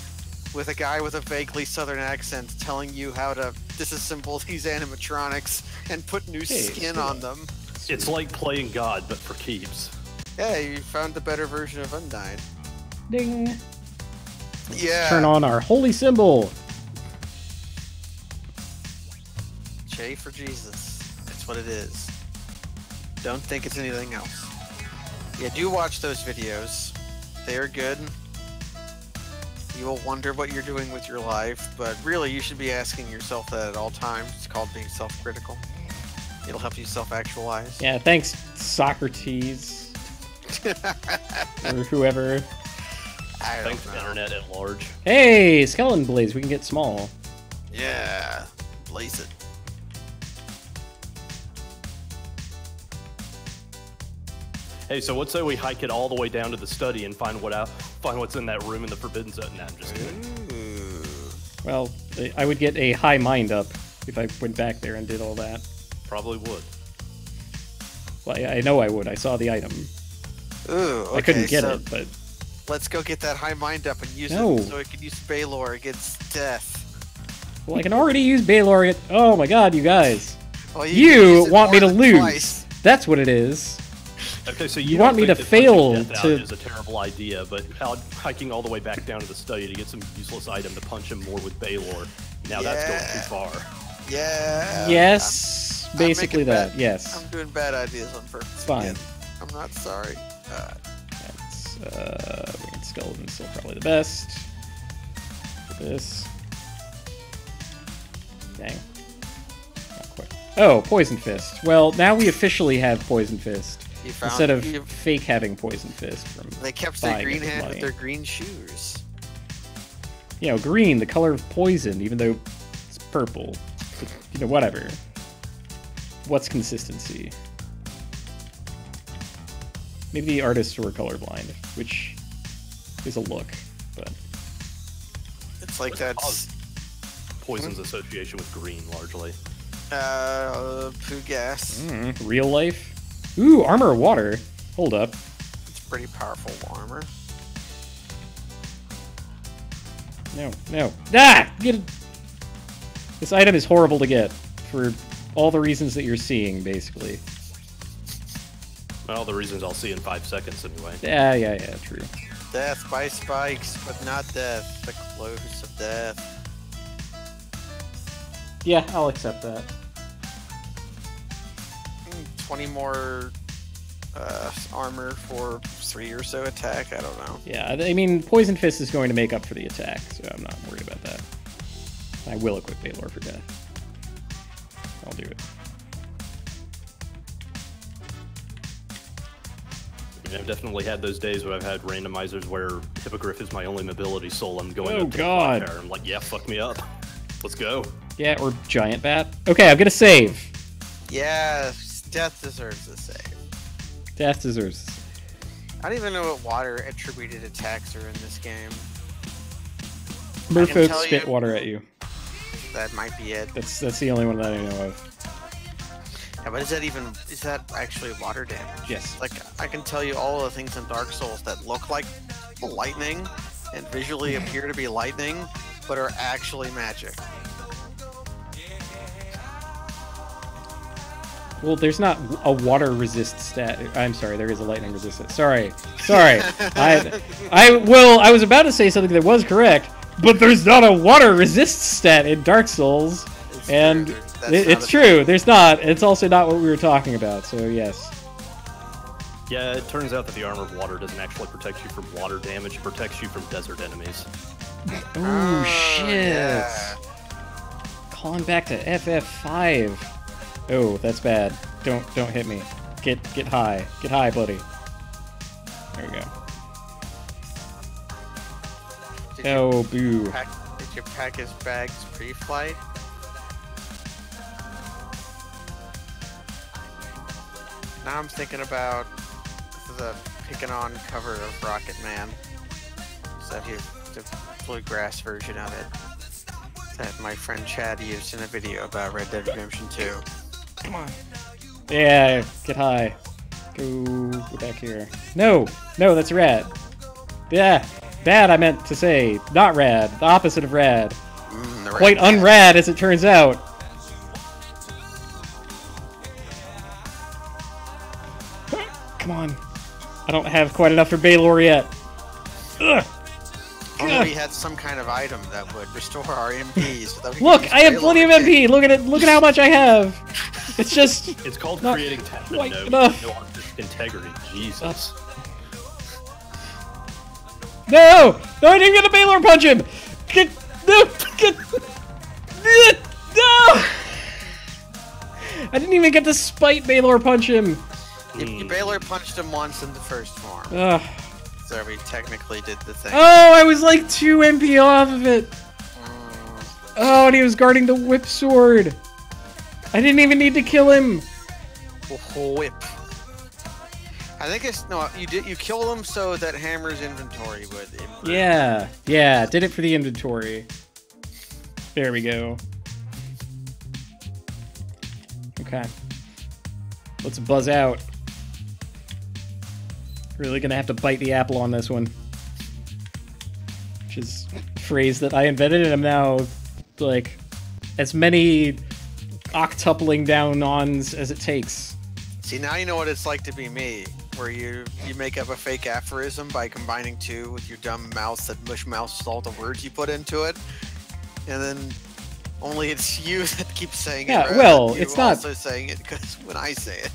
with a guy with a vaguely southern accent telling you how to disassemble these animatronics and put new skin on them. It's like playing God, but for keeps. Yeah, you found the better version of Undyne. Ding. Yeah. Turn on our holy symbol. J for Jesus. That's what it is. Don't think it's anything else. Yeah, do watch those videos. They are good. You will wonder what you're doing with your life, but really you should be asking yourself that at all times. It's called being self-critical. It'll help you self-actualize. Yeah, thanks, Socrates. Or whoever. I don't Thanks, know. Internet at large. Hey, Skeleton Blaze, we can get small. Yeah, blaze it. Hey, so let's say we hike it all the way down to the study and find what's in that room in the Forbidden Zone. Nah, I'm just kidding. Ooh. Well, I would get a high mind up if I went back there and did all that. Probably would. Well, I know I would. I saw the item. Ooh, okay, I couldn't get so it, but let's go get that high mind up and use No. it so we can use Baylor against death. well, I can already use Baylor. Oh my god, you guys! Well, You can use it want me more to than lose? twice. That's what it is. Okay, so You you want don't me think to that fail punching Death to- out is a terrible idea, but hiking all the way back down to the study to get some useless item to punch him more with Baylor. Now that's going too far. Yeah. Yes, I'm basically making that. bad- Yes, I'm doing bad ideas on purpose. it's fine. again. I'm not sorry. That's Winged Skeleton's still probably the best. For this. Dang. Not quite. Oh, Poison Fist. Well, now we officially have Poison Fist. You found, Instead of you- fake having Poison Fist from they kept their buying green it with hand with money. their green shoes. You know, green, the color of poison, even though it's purple. But, you know, whatever. What's consistency? Maybe the artists were colorblind, which is a look, but It's like What's that's Poison's association with green, largely. poo gas. real life. Ooh, armor of water. Hold up. It's pretty powerful armor. No, no. Ah! Get it. This item is horrible to get for all the reasons that you're seeing, basically. Well, the reasons I'll see in 5 seconds anyway. Yeah, true. Death by spikes, but not death. The close of death. Yeah, I'll accept that. 20 more armor for 3 or so attack. I don't know. Yeah, I mean, Poison Fist is going to make up for the attack, so I'm not worried about that. I will equip Balor for death. I'll do it. I mean, I've definitely had those days where I've had randomizers where Hippogriff is my only mobility soul. I'm going up to the God. fire. I'm like, yeah, fuck me up. Let's go. Yeah, or Giant Bat. Okay, I'm gonna save. Yeah, death deserves a save. Death deserves. I don't even know what water attributed attacks are in this game. Merfolk tell spit you- water at you. That might be it. That's the only one that I know of. Yeah, but is that actually water damage? Yes. Like, I can tell you all the things in Dark Souls that look like lightning and visually appear to be lightning, but are actually magic. Well, there's not a water resist stat. I'm sorry, there is a lightning resistance. Sorry. I was about to say something that was correct, but there's not a water resist stat in Dark Souls. And it's true, there's not. It's also not what we were talking about, so yes. Yeah, it turns out that the armor of water doesn't actually protect you from water damage. It protects you from desert enemies. Oh, shit. Yeah. Calling back to FF5. Oh, that's bad. Don't hit me. Get high. Get high, buddy. There we go. Oh, boo. Did you pack his bags pre-flight? Now I'm thinking about the picking on cover of Rocket Man. So the bluegrass version of it that my friend Chad used in a video about Red Dead Redemption 2. Come on. Yeah, get high. Go back here. No, that's rad. Yeah, bad I meant to say. Not rad. The opposite of rad. Quite unrad as it turns out. Come on. I don't have quite enough for Balor yet. Ugh. Only we had some kind of item that would restore our MPs. So that we could Look, use I have Balor plenty of again. MP. Look at it. Look at how much I have. It's just It's called not creating talent. quite No, enough. no integrity. Jesus. no. I didn't get a Balor punch him. No. I didn't even get to spite Balor punch him. You Balor punched him once in the first form. Ugh. So we technically did the thing. Oh, I was like 2 MP off of it. Oh, and he was guarding the whip sword. I didn't even need to kill him. Whip. I think it's no. You kill him so that Hammer's inventory would improve. Yeah, did it for the inventory. There we go. Okay. Let's buzz out. Really gonna have to bite the apple on this one. Which is a phrase that I invented, and I'm now, like, as many octupling down-ons as it takes. See, now you know what it's like to be me, where you make up a fake aphorism by combining two with your dumb mouth that mush mouths all the words you put into it, and then only it's you that keeps saying it. Yeah, rather well, than you it's not- also saying it because when I say it.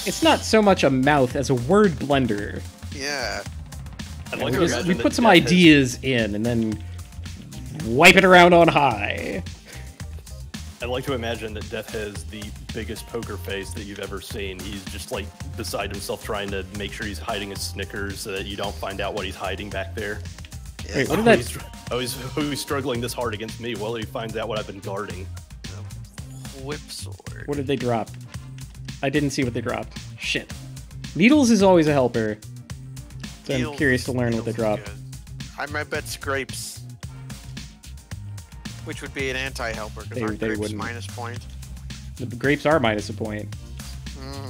It's not so much a mouth as a word blender. Yeah. I'd like We to just- imagine we that put some Death has- ideas in, and then wipe it around on high. I'd like to imagine that Death has the biggest poker face that you've ever seen. He's just like beside himself trying to make sure he's hiding his Snickers so that you don't find out what he's hiding back there. Wait, what did that... He's struggling this hard against me. Well, he finds out what I've been guarding. Whip sword. What did they drop? I didn't see what they dropped. Shit. Needles is always a helper. So I'm Needles- curious to learn what they Needles dropped. is good. I bet grapes. Which would be an anti-helper, because aren't They grapes wouldn't. minus point? The grapes are minus a point.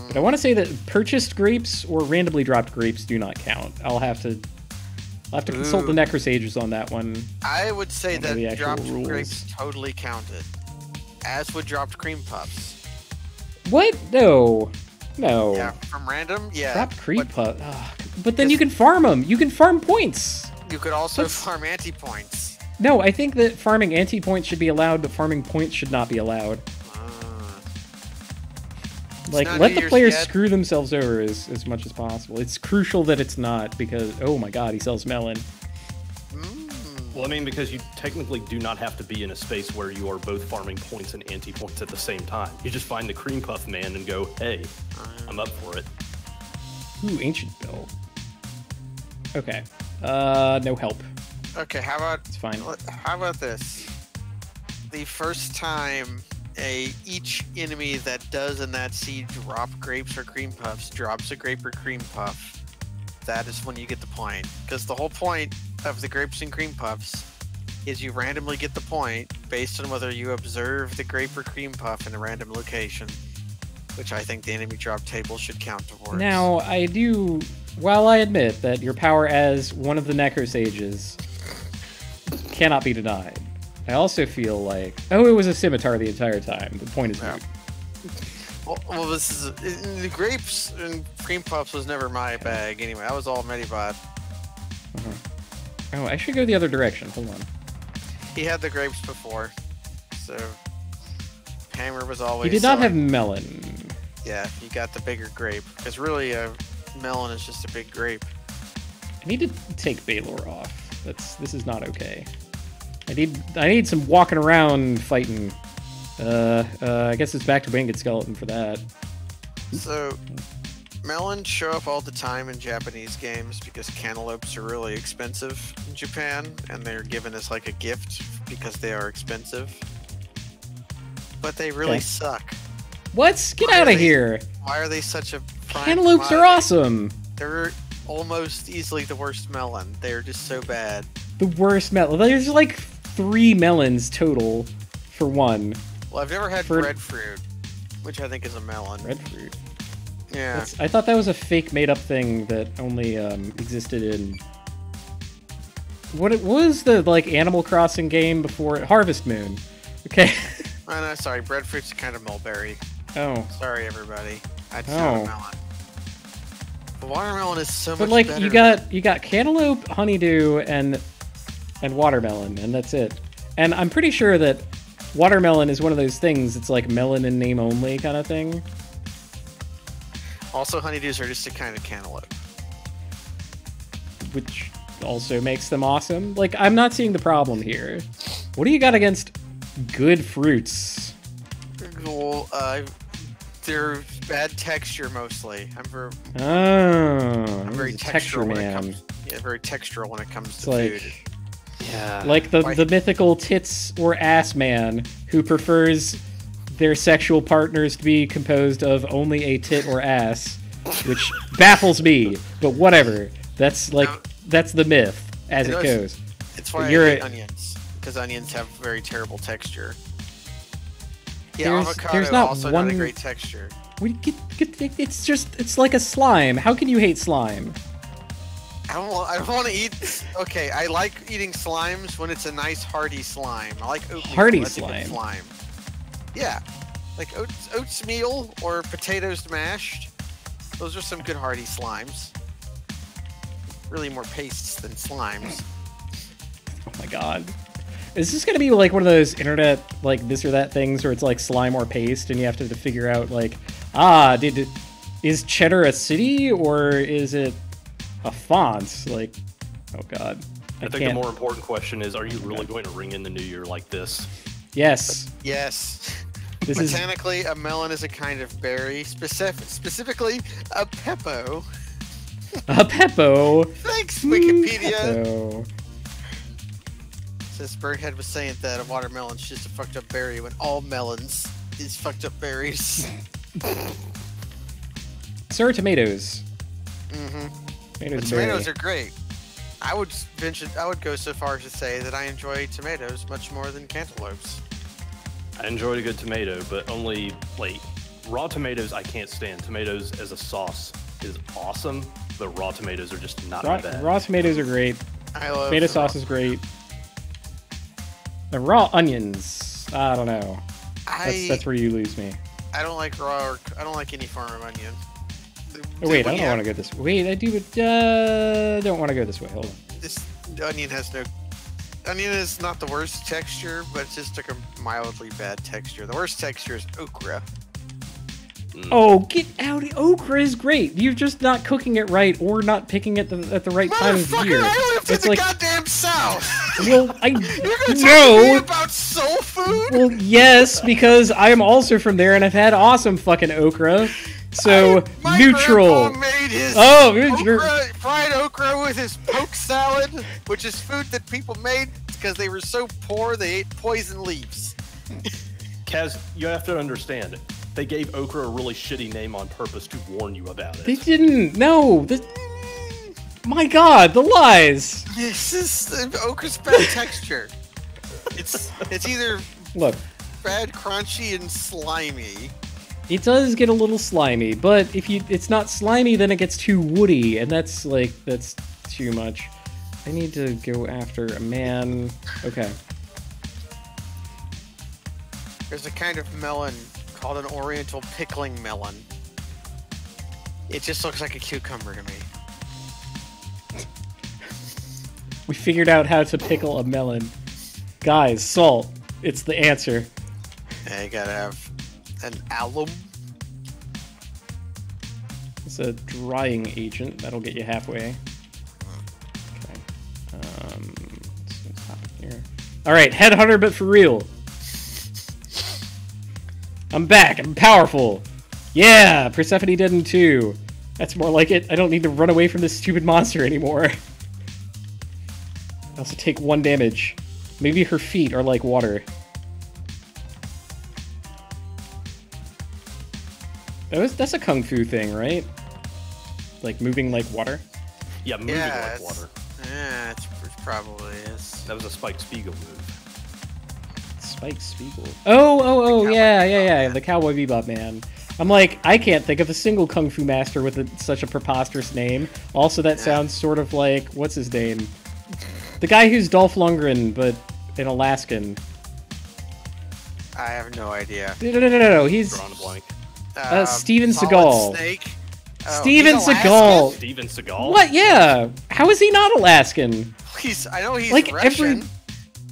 But I want to say that purchased grapes or randomly dropped grapes do not count. I'll have to consult the Ooh. Necrosages on that one. I would say I don't know the that actual dropped rules. grapes totally counted. As would dropped cream puffs. What? No. Yeah, from random, yeah. Dropped cream But puff. But then you can farm them. You can farm points. you could also That's- farm anti-points. No, I think that farming anti-points should be allowed, but farming points should not be allowed. Like, let the players screw themselves over as much as possible. It's crucial that it's not, because, oh my god, he sells melon. Well, I mean, because you technically do not have to be in a space where you are both farming points and anti-points at the same time. You just find the cream puff man and go, hey, I'm up for it. Ooh, ancient bill. Okay. No help. Okay, how about... It's fine. How about this? The first time each enemy that does in that seed drop grapes or cream puffs drops a grape or cream puff, that is when you get the point. Because the whole point of the grapes and cream puffs is you randomly get the point based on whether you observe the grape or cream puff in a random location, which I think the enemy drop table should count towards. Now, I do... While I admit that your power as one of the Necro Sages cannot be denied, I also feel like... Oh, it was a scimitar the entire time. The point is moot. Well, this is... The grapes and cream puffs was never my bag anyway. I was all Medibot. Oh, I should go the other direction. Hold on. He had the grapes before, so... Hammer was always... He did not have melon. Yeah, he got the bigger grape. Because really, a melon is just a big grape. I need to take Baylor off. This is not okay. I need some walking around fighting. I guess it's back to Winged Skeleton for that. So, melons show up all the time in Japanese games because cantaloupes are really expensive in Japan, and they're given as like a gift because they are expensive. But they really suck. What? Get out of here! Why are they such a prime Cantaloupes are awesome! They're almost easily the worst melon. They're just so bad. The worst melon. There's like 3 melons total for one. Well, I've never had breadfruit, which I think is a melon. Breadfruit? Yeah. I thought that was a fake made-up thing that only existed in... What was the, like, Animal Crossing game before it? Harvest Moon. Okay. Oh, no, sorry. Breadfruit's kind of mulberry. Oh. Sorry, everybody. That's not a melon. The watermelon is so much But, like, better. you got cantaloupe, honeydew, and watermelon, and that's it. And I'm pretty sure that watermelon is one of those things, it's like melon in name only kind of thing. Also, honeydews are just a kind of cantaloupe. Which also makes them awesome. Like, I'm not seeing the problem here. What do you got against good fruits? Well, they're bad texture mostly. I'm very textural when it comes. Yeah, very textural when it comes to food. Yeah. Like the mythical tits or ass man who prefers their sexual partners to be composed of only a tit or ass, which baffles me. But whatever. That's like that's the myth as it goes. It's why I hate onions, because onions have very terrible texture. Yeah, avocado also not a great texture. It's like a slime. How can you hate slime? I don't want to eat. Okay, I like eating slimes when it's a nice hearty slime. I like oatmeal. Hearty slime. Yeah, like oatmeal or potatoes mashed. Those are some good hearty slimes. Really more pastes than slimes. Oh my god. Is this gonna be like one of those internet, like, this or that things where it's like slime or paste and you have to figure out, like, is cheddar a city or is it a font? Like, oh god. I think the more important question is, are you really going to ring in the new year like this? Yes. Yes. Botanically, a melon is a kind of berry, specifically a peppo. A peppo? Thanks, Wikipedia. Peppo. Since Birdhead was saying that a watermelon's just a fucked up berry when all melons is fucked up berries. So are tomatoes. Mm-hmm. Tomatoes are great. I would go so far as to say that I enjoy tomatoes much more than cantaloupes. I enjoyed a good tomato, but only, like, raw tomatoes I can't stand. Tomatoes as a sauce is awesome, but raw tomatoes are just not bad. Raw tomatoes are great. I love tomato sauce is great. The raw onions, I don't know. That's where you lose me. I don't like raw. I don't like any form of onion. Oh, wait, I don't want to go this way. Wait, I do, but don't want to go this way. Hold on. This onion has no onion is not the worst texture, but it's just like a mildly bad texture. The worst texture is okra. Oh, get out! Okra is great. You're just not cooking it right, or not picking it at the right time of year. I lived in the goddamn South. Well, You're gonna talk to me about soul food? Well, yes, because I am also from there, and I've had awesome fucking okra. So My neutral. grandpa made his fried okra with his poke salad, which is food that people made because they were so poor they ate poison leaves. Kaz, you have to understand. They gave okra a really shitty name on purpose to warn you about it. They didn't. No. My God, the lies. This is okra's bad texture. It's either bad, crunchy, and slimy. It does get a little slimy, but if it's not slimy, then it gets too woody, and that's too much. I need to go after a man. Okay. There's a kind of melon called an oriental pickling melon. It just looks like a cucumber to me. We figured out how to pickle a melon. Guys, salt. It's the answer. Yeah, you gotta have an alum. It's a drying agent. That'll get you halfway. Okay. Let's stop it here. Alright, headhunter, but for real. I'm back. I'm powerful. Yeah, Persephone dead in 2. That's more like it. I don't need to run away from this stupid monster anymore. I also take 1 damage. Maybe her feet are like water. That's a kung fu thing, right? Like moving like water? Yeah, moving like water. Yeah, it probably is. That was a Spike Spiegel move. Spike Spiegel. Oh, yeah. The Cowboy Bebop man. I'm like, I can't think of a single kung fu master with such a preposterous name. Also, that sounds sort of like, what's his name? The guy who's Dolph Lundgren, but an Alaskan. I have no idea. No. He's Drawing a blank. Steven Solid Seagal. Snake. Steven Seagal. Steven Seagal? What? Yeah. How is he not Alaskan? I know he's like Russian.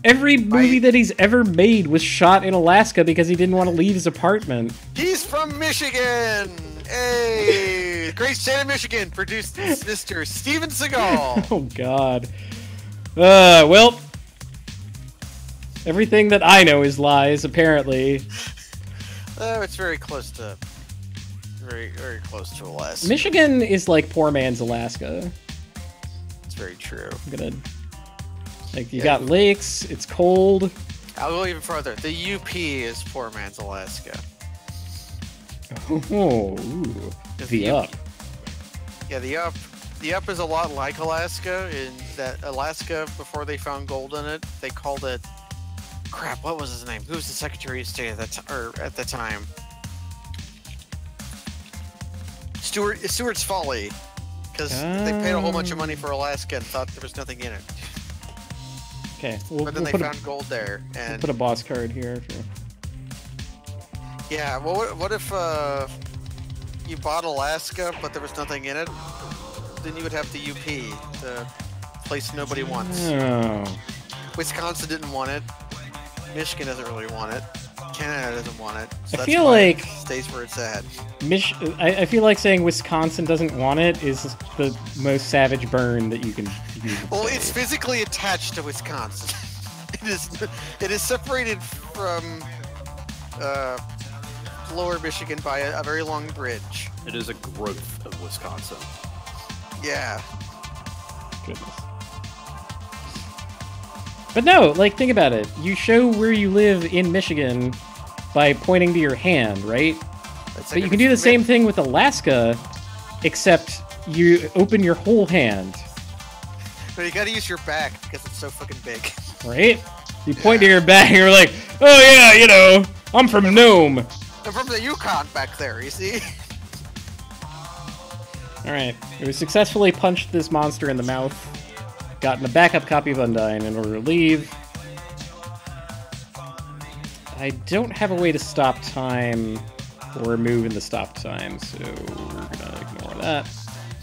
Every movie that he's ever made was shot in Alaska because he didn't want to leave his apartment. He's from Michigan. Hey, great state of Michigan produced Mr. Steven Seagal. Oh God. Well, everything that I know is lies, apparently. Oh, it's very close to Alaska. Michigan is like poor man's Alaska. It's very true. You got lakes, it's cold. I'll go even further. The UP is poor man's Alaska. Oh, ooh. The up. Yeah, the up is a lot like Alaska, in that Alaska, before they found gold in it, they called it... Crap, what was his name? Who was the Secretary of State at the time? Stewart's Folly. Because they paid a whole bunch of money for Alaska and thought there was nothing in it. Okay, but then they found gold there. And we'll put a boss card here. Yeah, well, what if you bought Alaska, but there was nothing in it? Then you would have the UP, the place nobody wants. Oh. Wisconsin didn't want it. Michigan doesn't really want it. Canada doesn't want it. So I feel like it stays where it's at. I feel like saying Wisconsin doesn't want it is the most savage burn that you can Well, say. it's physically attached to Wisconsin. It is separated from lower Michigan by a very long bridge. It is a growth of Wisconsin. Yeah. Goodness. But no, like, think about it. You show where you live in Michigan by pointing to your hand, right? But you can do the same thing with Alaska, except you open your whole hand. But you gotta use your back because it's so fucking big. Right? You point to your back and you're like, oh yeah, you know, I'm from Nome. I'm from the Yukon back there, you see? Alright, we successfully punched this monster in the mouth. Gotten a backup copy of Undyne in order to leave. I don't have a way to stop time or move in the stop time, so we're gonna ignore that.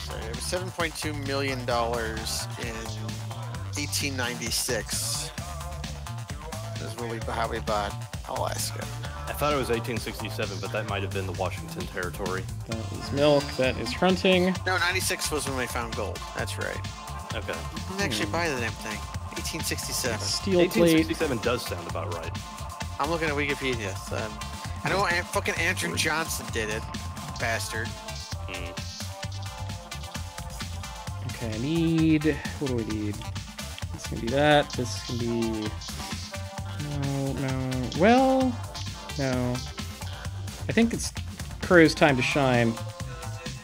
Sorry, it was $7.2 million in 1896. is how we bought Alaska. I thought it was 1867, but that might have been the Washington Territory. That is milk. That is hunting. No, 96 was when we found gold. That's right. Okay. You can actually buy the damn thing. 1867. Steel plate. 1867 does sound about right. I'm looking at Wikipedia. So I know fucking Andrew Johnson did it, bastard. Okay, I need. What do I need? This can be that. This can be. No. Well, no. I think it's Crow's time to shine.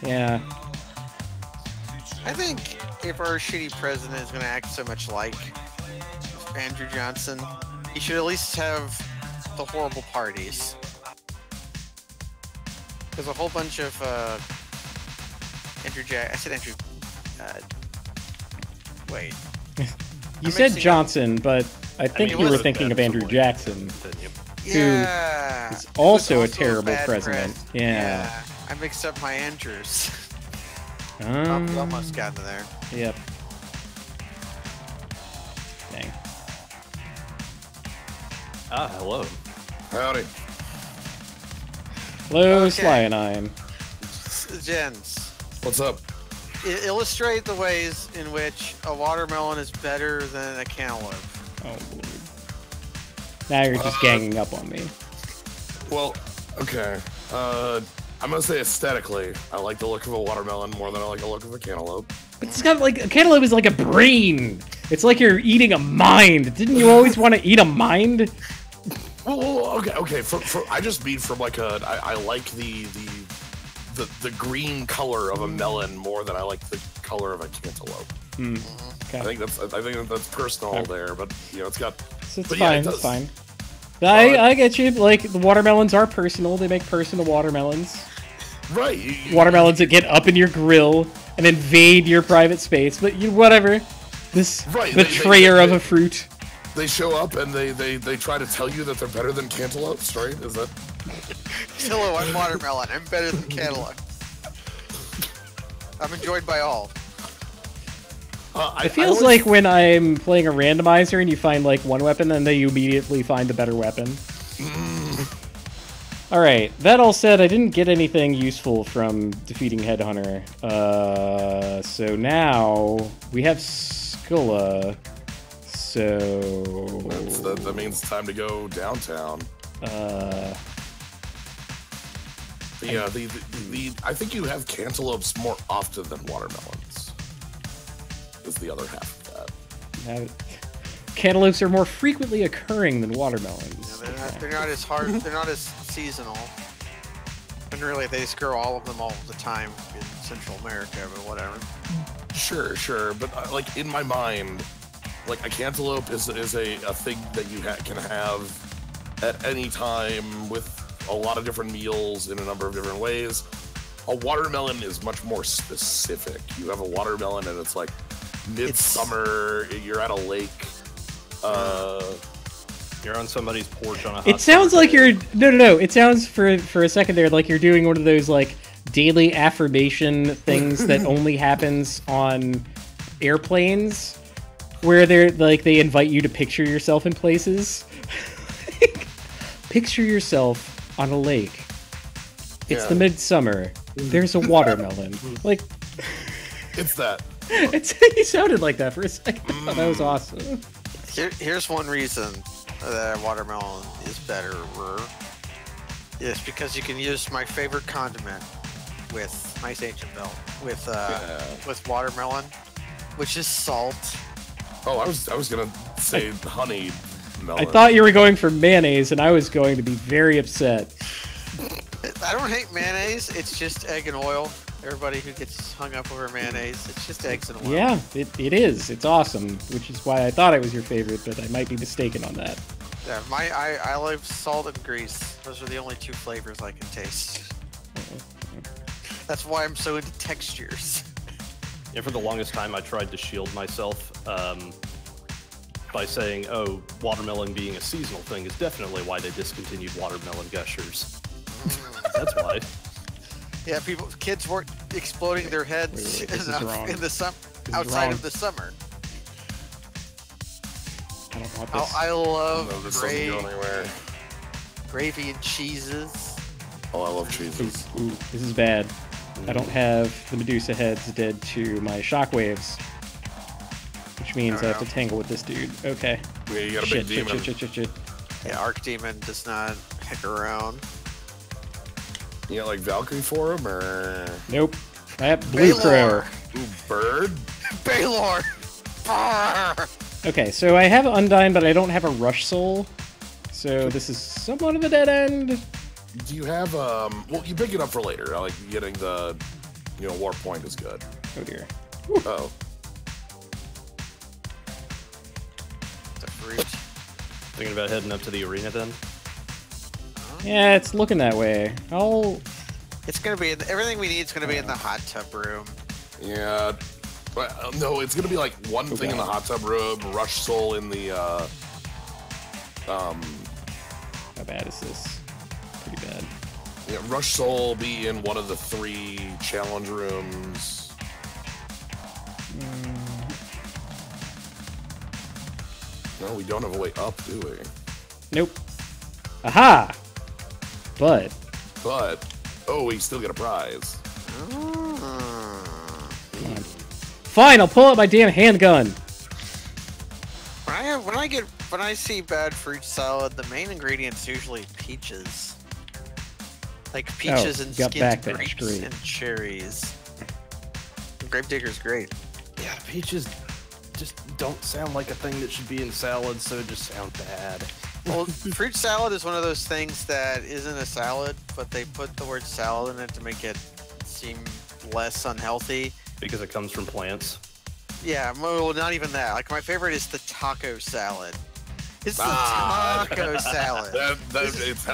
Yeah. I think if our shitty president is going to act so much like Andrew Johnson, he should at least have the horrible parties. There's a whole bunch of I said Andrew. Wait. You said Johnson, but I think you were thinking of Andrew Jackson. Yeah. Who is also a terrible president. Yeah. I mixed up my Andrews. Almost got into there. Yep. Dang. Hello. Howdy. Hello, Okay. Slionine. Jens, What's up? illustrate the ways in which a watermelon is better than a cantaloupe. Oh, Lord. Now you're just ganging up on me. Well, okay. I'm gonna say aesthetically, I like the look of a watermelon more than I like the look of a cantaloupe. But it's got like a cantaloupe is like a brain. It's like you're eating a mind. Didn't you always want to eat a mind? Well, okay. I just mean from like I like the green color of a melon more than I like the color of a cantaloupe. Okay. I think that's personal there, but you know it's got. It's but fine. yeah, it It's does. fine. I get you. Like the watermelons are personal. They make personal watermelons. Right. Watermelons that get up in your grill and invade your private space. But whatever. This Right, betrayer of a fruit. They show up and they try to tell you that they're better than cantaloupes, right? Is that? Hello, I'm watermelon. I'm better than cantaloupe. I'm enjoyed by all. It feels like when I'm playing a randomizer and you find like one weapon and then you immediately find the better weapon. Alright, that all said, I didn't get anything useful from defeating Headhunter. So now we have Skulla. So that means it's time to go downtown. But yeah, I think you have cantaloupes more often than watermelons. Is the other half of that. Cantaloupes are more frequently occurring than watermelons. Yeah, they're not as hard. They're not as seasonal. And really, they just grow all of them all the time in Central America, but whatever. Sure. But like in my mind, like a cantaloupe is a thing that you can have at any time with a lot of different meals in a number of different ways. A watermelon is much more specific. You have a watermelon and it's like midsummer, you're at a lake. You're on somebody's porch on a hot It sounds summer like day. you're no. It sounds for a second there like you're doing one of those like daily affirmation things that only happens on airplanes, where they invite you to picture yourself in places. Picture yourself on a lake. It's the midsummer. There's a watermelon. Like It's that. you sounded like that for a second. I thought that was awesome. Here's one reason that watermelon is better. It's because you can use my favorite condiment with Nice Ancient Belt with watermelon, which is salt. Oh, I was gonna say honey melon. I thought you were going for mayonnaise, and I was going to be very upset. I don't hate mayonnaise. It's just egg and oil. Everybody who gets hung up over mayonnaise, it's just eggs and oil. Yeah, it is. It's awesome, which is why I thought it was your favorite, but I might be mistaken on that. Yeah, I love salt and grease. Those are the only two flavors I can taste. That's why I'm so into textures. Yeah, for the longest time, I tried to shield myself by saying, "Oh, watermelon being a seasonal thing is definitely why they discontinued watermelon gushers." That's why. Yeah, kids weren't exploding their heads Wait, this is wrong. in the This is outside wrong. of the summer. I don't Want Oh, this? I No, love this doesn't go anywhere. gravy and cheeses. Oh, I love cheeses. Ooh, this is bad. I don't have the Medusa heads dead to my shockwaves, which means I have to tangle with this dude. Okay. Yeah, you got a Shit, big demon. shit. Yeah, Archdemon does not heck around. You got like Valkyrie for him, or Nope. I have Blue Crow. Baylor. ooh, bird? Baylor! Brrr. Okay, so I have Undyne, but I don't have a Rush Soul. So this is somewhat of a dead end. Do you have well, you pick it up for later. I like getting the, war point is good. Oh dear. Oh, The fruit. Thinking about heading up to the arena then? Yeah, it's looking that way. It's gonna be everything we need is gonna be in the hot tub room. yeah. But, no, it's gonna be like one thing in the hot tub room, Rush Soul in the How bad is this? Pretty bad. yeah, Rush Soul be in one of the 3 challenge rooms. No, we don't have a way up, do we? Nope. Aha! But But we still get a prize. fine, I'll pull out my damn handgun. When I see bad fruit salad, the main ingredient's usually peaches. Like peaches and got skinned backdash, grapes great. and cherries. Grapedigger's great. Yeah, peaches just don't sound like a thing that should be in salad, so it just sounds bad. Well, fruit salad is one of those things that isn't a salad, but they put the word salad in it to make it seem less unhealthy. Because it comes from plants. Yeah, well, not even that. Like, my favorite is the taco salad. It's the taco salad.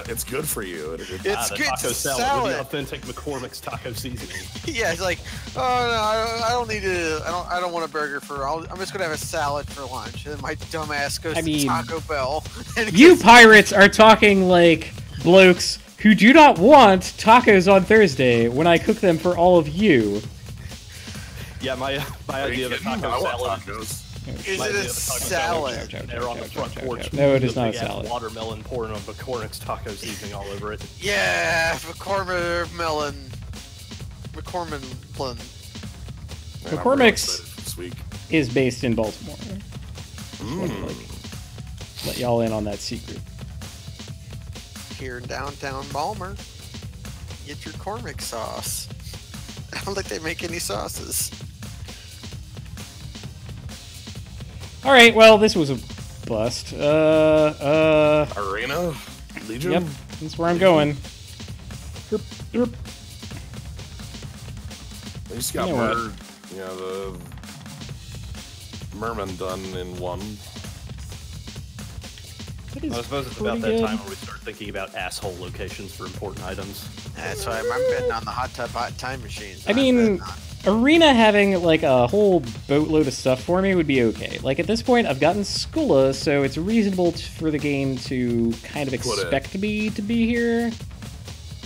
It's good for you. It's the good taco to salad salad. with the authentic McCormick's taco seasoning. Yeah, it's like, oh no, I don't need to. I don't want a burger for. I'm just gonna have a salad for lunch. And then my dumbass goes to Taco Bell. And You pirates are talking like blokes who do not want tacos on Thursday when I cook them for all of you. Yeah, my idea of a taco I want salad. tacos. is it a salad? They're on the front porch. No, it is not a big ass salad. Watermelon pouring on McCormick's taco seasoning all over it. Yeah, McCormick. McCormick's this week. is based in Baltimore. Just wanted to, let y'all in on that secret. Here in downtown Balmer, get your Cormick sauce. I don't think they make any sauces. All right, well, this was a bust. Arena? Legion? Yep, that's where I'm going. Derp. At least got You know what? the Merman done in one. That is I suppose it's about that pretty time good. where we start thinking about asshole locations for important items. That's why I'm betting on the hot time machines. I mean, Arena having like a whole boatload of stuff for me would be okay. Like at this point, I've gotten Skula, so it's reasonable for the game to kind of expect me to be here.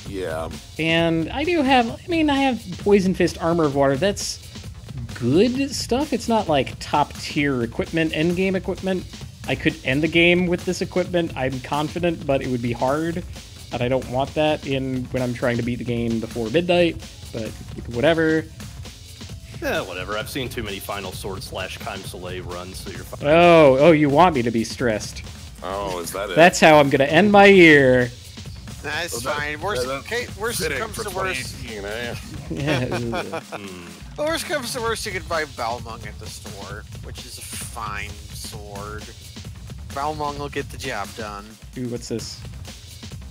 Yeah. And I do have, I have Poison Fist Armor of Water. That's good stuff. It's not like top tier equipment, end game equipment. I could end the game with this equipment, I'm confident, but it would be hard. And I don't want that when I'm trying to beat the game before midnight, but whatever. Yeah, whatever. I've seen too many Final Sword / Kaim Soleil runs, so you're fine. Oh, you want me to be stressed. Oh, is that it? That's how I'm going to end my year. That's Well, fine. Worst Fitting comes for to worst. 2018, eh? Yeah. Worst comes to worst, you can buy Balmung at the store, which is a fine sword. Balmung will get the job done. Ooh, what's this?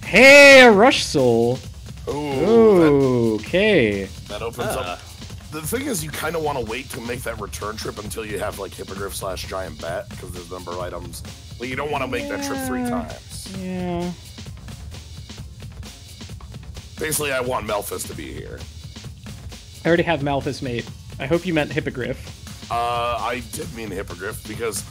Hey, a Rush Soul. Ooh, Okay. that opens up. The thing is, you kind of want to wait to make that return trip until you have like Hippogriff / Giant Bat, because there's a number of items. But you don't want to make that trip 3 times. Yeah. Basically, I want Melphis to be here. I already have Malthus mate. I hope you meant Hippogriff. I did mean Hippogriff because,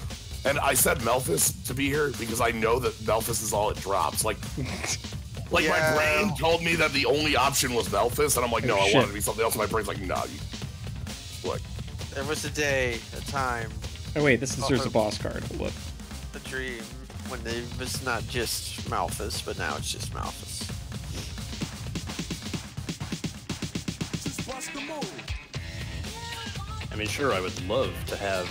and I said Melphis to be here because I know that Melphis is all it drops. Like Yeah. my brain told me that the only option was Melphis, and I'm like, no, I shit. want it to be something else. And my brain's like, nah, look. There was a day, a time, Oh wait, this deserves a boss card. Hold up. a stream when it was not just Malphus, but now it's just Malphus. I mean, sure, I would love to have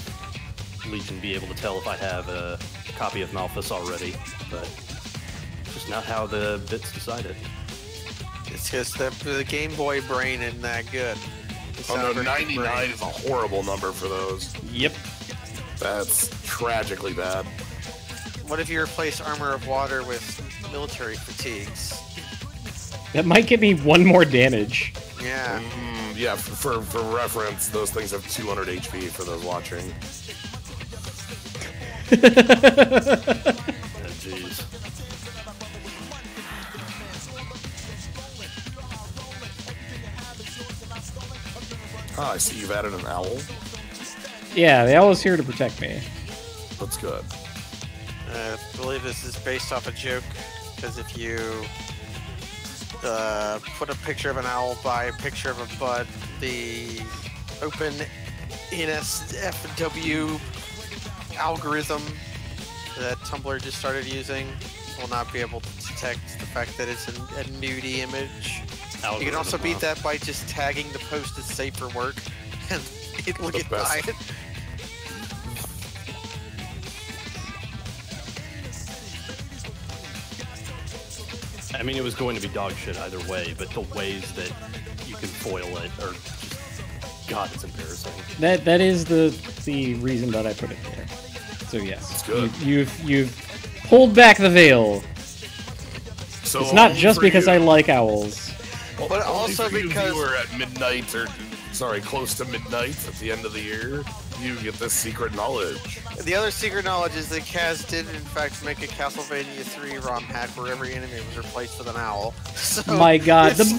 Legion be able to tell if I have a copy of Malphus already, but it's just not how the bits decided. It's just the Game Boy brain isn't that good. Oh no, 99 is a horrible number for those. Yep. That's tragically bad. What if you replace Armor of Water with military fatigues? That might give me 1 more damage. Yeah. Yeah, for reference, those things have 200 HP for those watching. Oh, jeez. Ah, I see you've added an owl. Yeah, the owl is here to protect me. That's good. I believe this is based off a joke, because if you put a picture of an owl by a picture of a bud, the open NSFW algorithm that Tumblr just started using will not be able to detect the fact that it's a nudie image. You can also beat that by just tagging the post as safe for work, and it will get by it. I mean, it was going to be dog shit either way, but the ways that you can foil it are just... God, it's embarrassing. That is the reason that I put it there. So yes, It's good. You've pulled back the veil. So It's not only just for because you. I like owls. But Only also for you because- viewer at midnight, or sorry, close to midnight at the end of the year, you get this secret knowledge. The other secret knowledge is that Kaz did in fact make a Castlevania 3 ROM hack where every enemy was replaced with an owl. So My God, it's-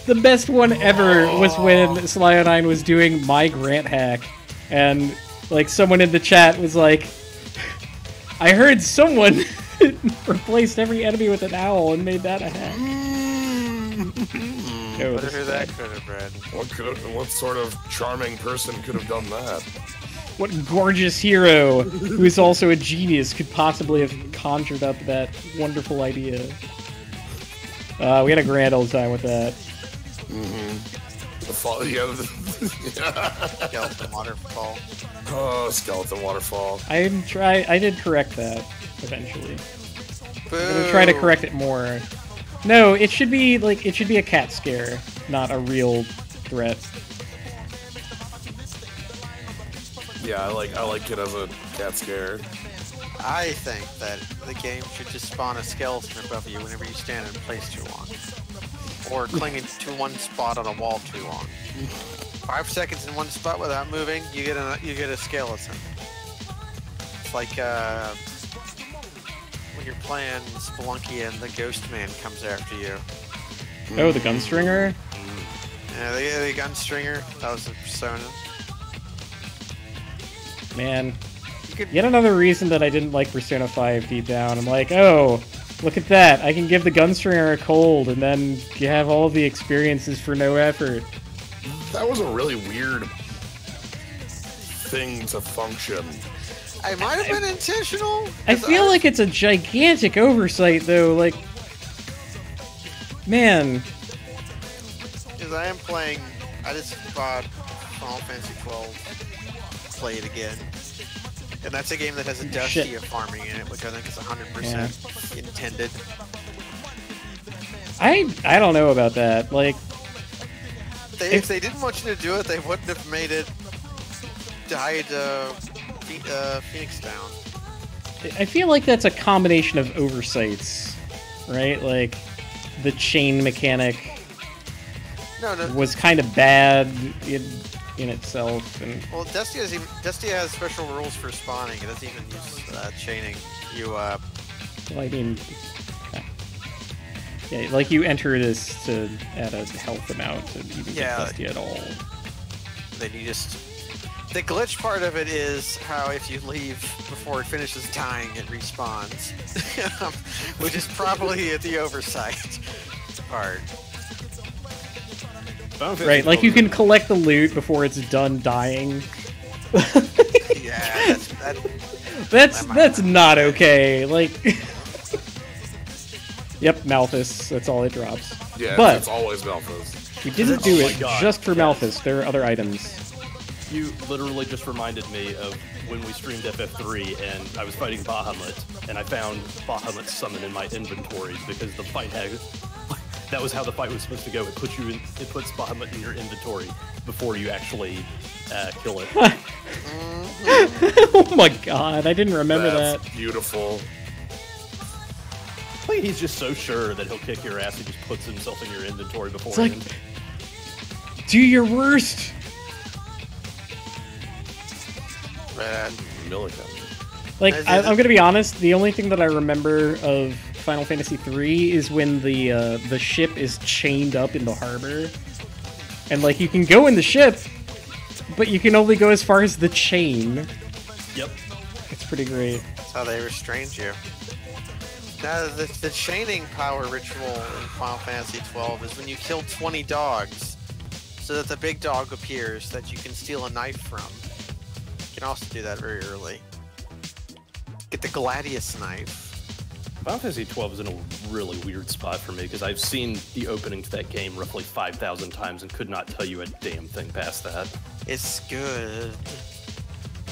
the best one ever was when Slionine was doing my Grant hack, and like someone in the chat was like, "I heard someone replaced every enemy with an owl and made that a hack." Oh, Wonder this who is that bad. could have been. What sort of charming person could have done that? What gorgeous hero, who is also a genius, could possibly have conjured up that wonderful idea? We had a grand old time with that. The fall, yeah. Skeleton Waterfall. Oh, skeleton waterfall. I did correct that eventually. Boo! I'm gonna try to correct it more. No, it should be a cat scare, not a real threat. Yeah, I like it as a cat scare. I think that the game should just spawn a skeleton above you whenever you stand in place too long. Or clinging to one spot on a wall too long. 5 seconds in one spot without moving, you get a skeleton. It's like when you're playing Spelunky and the Ghost Man comes after you. Oh, the gunstringer? Yeah, the Gunstringer, that was a persona. Man. You could, Yet another reason that I didn't like Persona 5 deep down. I'm like, oh, look at that. I can give the gunstringer a cold and then you have all the experiences for no effort. That was a really weird thing to function. I might have been intentional. I feel like it's a gigantic oversight, though. Like, man. Because I am playing, I just bought Final Fantasy 12, play it again. And that's a game that has a Dusty of farming in it, which I think is 100% intended. I don't know about that. Like, If they didn't want you to do it, they wouldn't have made it died Phoenix Down. I feel like that's a combination of oversights, right? Like, the chain mechanic No. was kind of bad in itself, and Well, Dusty has special rules for spawning. It doesn't even use chaining. You well, I mean, yeah, like you enter this to add a health amount to even get Dusty at all. then you just. The glitch part of it is how if you leave before it finishes dying, it respawns, which is probably the oversight part. Right, like you can collect the loot before it's done dying. Yeah, That's not okay. Like, yep, Malthus. That's all it drops. Yeah, but it's always Malthus. we didn't do my it God, just for yes. Malthus. There are other items. You literally just reminded me of when we streamed FF3 and I was fighting Bahamut, and I found Bahamut's summon in my inventory because the fight had. That was how the fight was supposed to go. It puts Bahamut in your inventory before you actually kill it. Oh my god, I didn't remember That's that. beautiful. Like, he's just so sure that he'll kick your ass. He just puts himself in your inventory It's beforehand. like, do your worst. Red. Milliken. Like, I'm gonna be honest. The only thing that I remember of Final Fantasy III is when the ship is chained up in the harbor, and like you can go in the ship, but you can only go as far as the chain. Yep. It's pretty great. That's how they restrained you. Now, the chaining power ritual in Final Fantasy XII is when you kill 20 dogs, so that the big dog appears that you can steal a knife from. You can also do that very early. Get the Gladius knife. Final Fantasy XII is in a really weird spot for me because I've seen the opening to that game roughly 5,000 times and could not tell you a damn thing past that. It's good.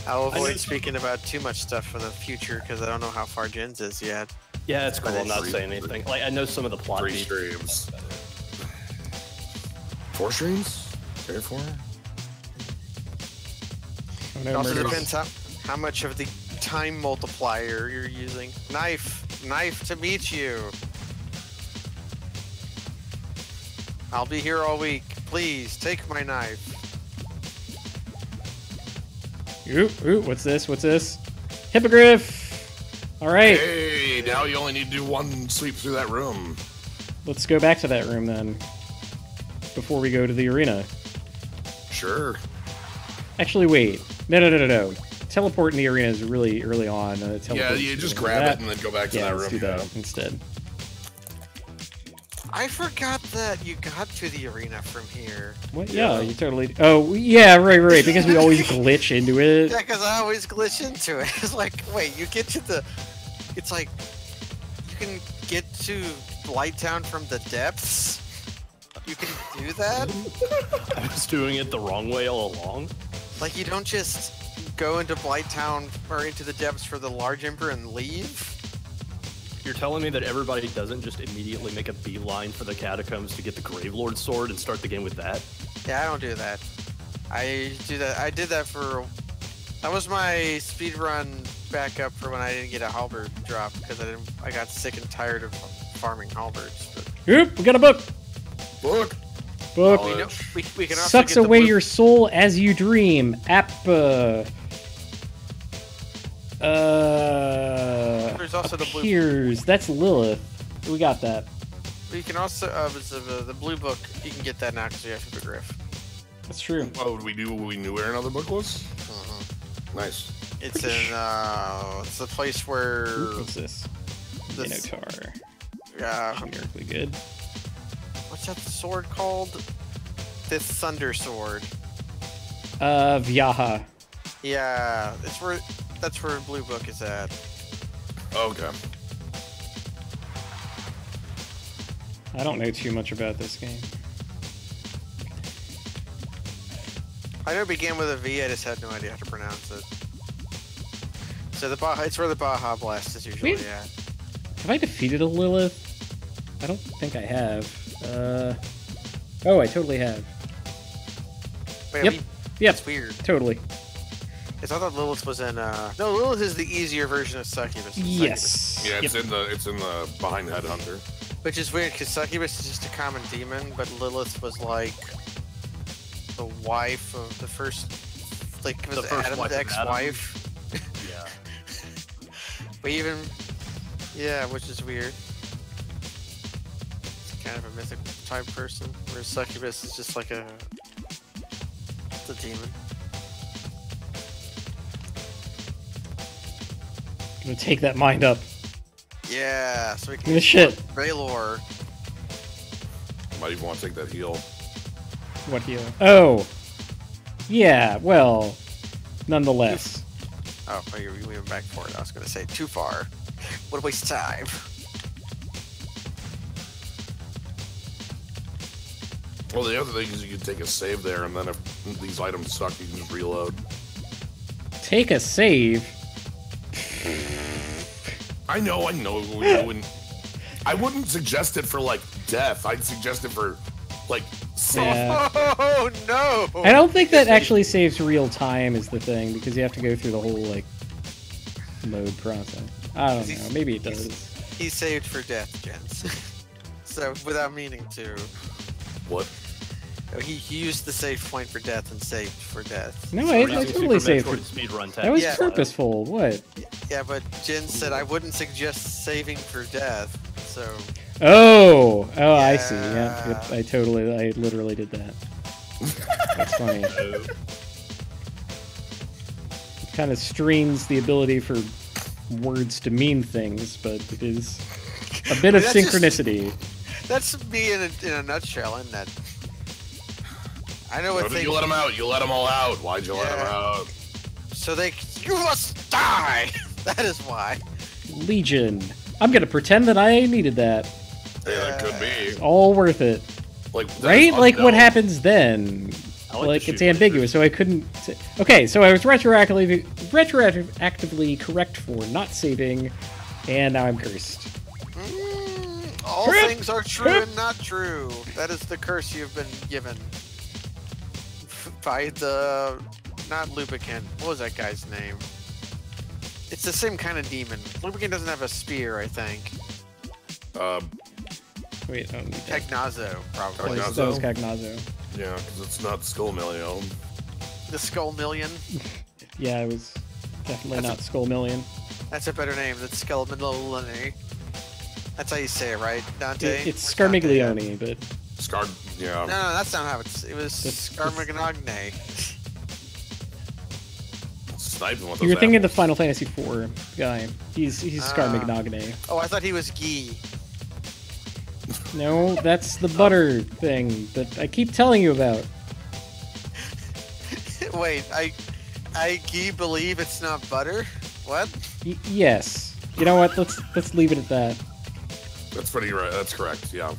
I'll avoid speaking about too much stuff for the future because I don't know how far Jins is yet. Yeah, it's cool. But I'm not it's- saying anything. Like, I know some of the plot 3 beats. streams. 4 streams? 3 or 4? Oh, It no, also murders. depends how much of the time multiplier you're using. Knife to meet you. I'll be here all week. Please take my knife. Ooh, what's this? What's this? Hippogriff! Alright, Hey, now you only need to do 1 sweep through that room. let's go back to that room then. Before we go to the arena. Sure. Actually, wait. No. Teleport in the arena is really early on. Yeah, Teleport you is just doing grab that. it and then go back to Yeah, that let's room. do that instead. I forgot that you got to the arena from here. What? Yeah, you totally. Oh, yeah, right. Because we always glitch into it. Yeah, because I always glitch into it. It's like, wait, you get to the... It's like, you can get to Blighttown from the depths? You can do that? I was doing it the wrong way all along. Like, you don't just go into Blighttown or into the depths for the Large Emperor and leave? You're telling me that everybody doesn't just immediately make a beeline for the catacombs to get the Gravelord sword and start the game with that? Yeah, I don't do that. I do that. I did that for... That was my speedrun backup for when I didn't get a halberd drop because I got sick and tired of farming halberds. But Oop, we got a book. Book. Book. we, know, we can also Sucks get the away blue- your soul as you dream. There's also the blue- appears. That's Lilith. We got that. You can also the blue book. You can get that now because you have Hippogriff. That's true. Oh, we knew where another book was? Nice. It's in it's the place where Ooh, what's this? this- Minotaur. uh, Generically good. what's that sword called? This Thunder Sword. Vyaha. Yeah, that's where blue book is at. Okay. I don't know too much about this game. I know it began with a V. I just had no idea how to pronounce it. So the Baja, it's where the Baja Blast is usually Wait. at. Have I defeated a Lilith? I don't think I have. Oh, I totally have. Wait, Yep. Yep. It's weird. Totally. I thought Lilith was in. No, Lilith is the easier version of Succubus. Yes. Yeah, it's Yep. in the behind Headhunter. Which is weird because Succubus is just a common demon, but Lilith was like the wife of the first, like, was The first Adam's wife of ex-wife. Yeah. But even, yeah, which is weird. It's kind of a mythic type person, whereas Succubus is just like it's a demon. Gonna take that mind up. Yeah, so we can Good shit. Raylor. Might even want to take that heal. What heal? Oh. Yeah, well, nonetheless. Oh, we went back for it. I was going to say too far. What a waste of time. Well, the other thing is you can take a save there, and then if these items suck, you can just reload. Take a save? I know. I wouldn't suggest it for, like, death. I'd suggest it for, like, save. Yeah. Oh, no! I don't think that actually saves real time is the thing, because you have to go through the whole, like, load process. I don't know. Maybe it does. He saved for death, gents. So, without meaning to. What? He used the save point for death and saved for death. No, So I now- totally saved for... speedrun That was Yeah. purposeful. What? Yeah, but Jen said I wouldn't suggest saving for death, so... Oh! Oh, I see. Yeah, Yeah. yep, I literally did that. That's funny. It kind of strains the ability for words to mean things, but it is a bit of That's just- synchronicity. That's me in a nutshell, isn't that? I know what You things... let them out. You let them all out. Why'd you let them out? So you must die! That is why. Legion. I'm gonna pretend that I needed that. Yeah, that could be. All worth it. Like, Right? Like, what no. happens then? I like Like, to it's shoot ambiguous, so I couldn't... Okay, so I was retroactively correct for not saving, and now I'm cursed. All Trip. things are true and not true. That is the curse you've been given. By the... Not Lubricant. What was that guy's name? It's the same kind of demon. Lubricant doesn't have a spear, I think. Wait, I don't need that. Tegnazo, probably. Tegnazo. That was Cagnazo. Yeah, because it's not Skullmillion. The Skull Million. Yeah, it was definitely not Skull Million. That's a better name than Skullmillion. That's how you say it, right, Dante? It's Dante? Scarmiglione, but... Scar. Yeah. No, that's not how it's... It was That's- Scarmiglione. Sniping with You were those thinking of the apples. Final Fantasy IV guy. He's Scarmiglione. Oh, I thought he was Guy. No, that's the butter thing that I keep telling you about. Wait, I Guy believe it's not butter? What? Yes. You know what? Let's leave it at that. That's pretty right. That's correct. Yeah.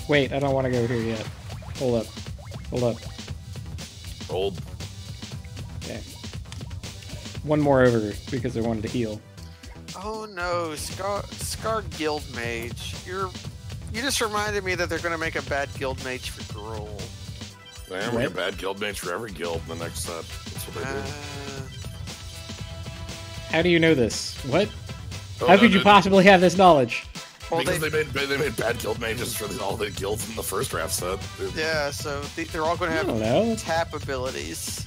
Wait, I don't want to go here yet. Hold up. Old. Okay. One more over because I wanted to heal. Oh no, Scar Guild Mage. You just reminded me that they're gonna make a bad guild mage for Gruul. Man, we got bad guild mates for every guild in the next set. That's what they do. How do you know this? What? Oh, How no, could you no, possibly have this knowledge? Well, because they made bad guild mages for all the guilds in the first draft set. yeah, so they're all gonna I have don't know. tap abilities.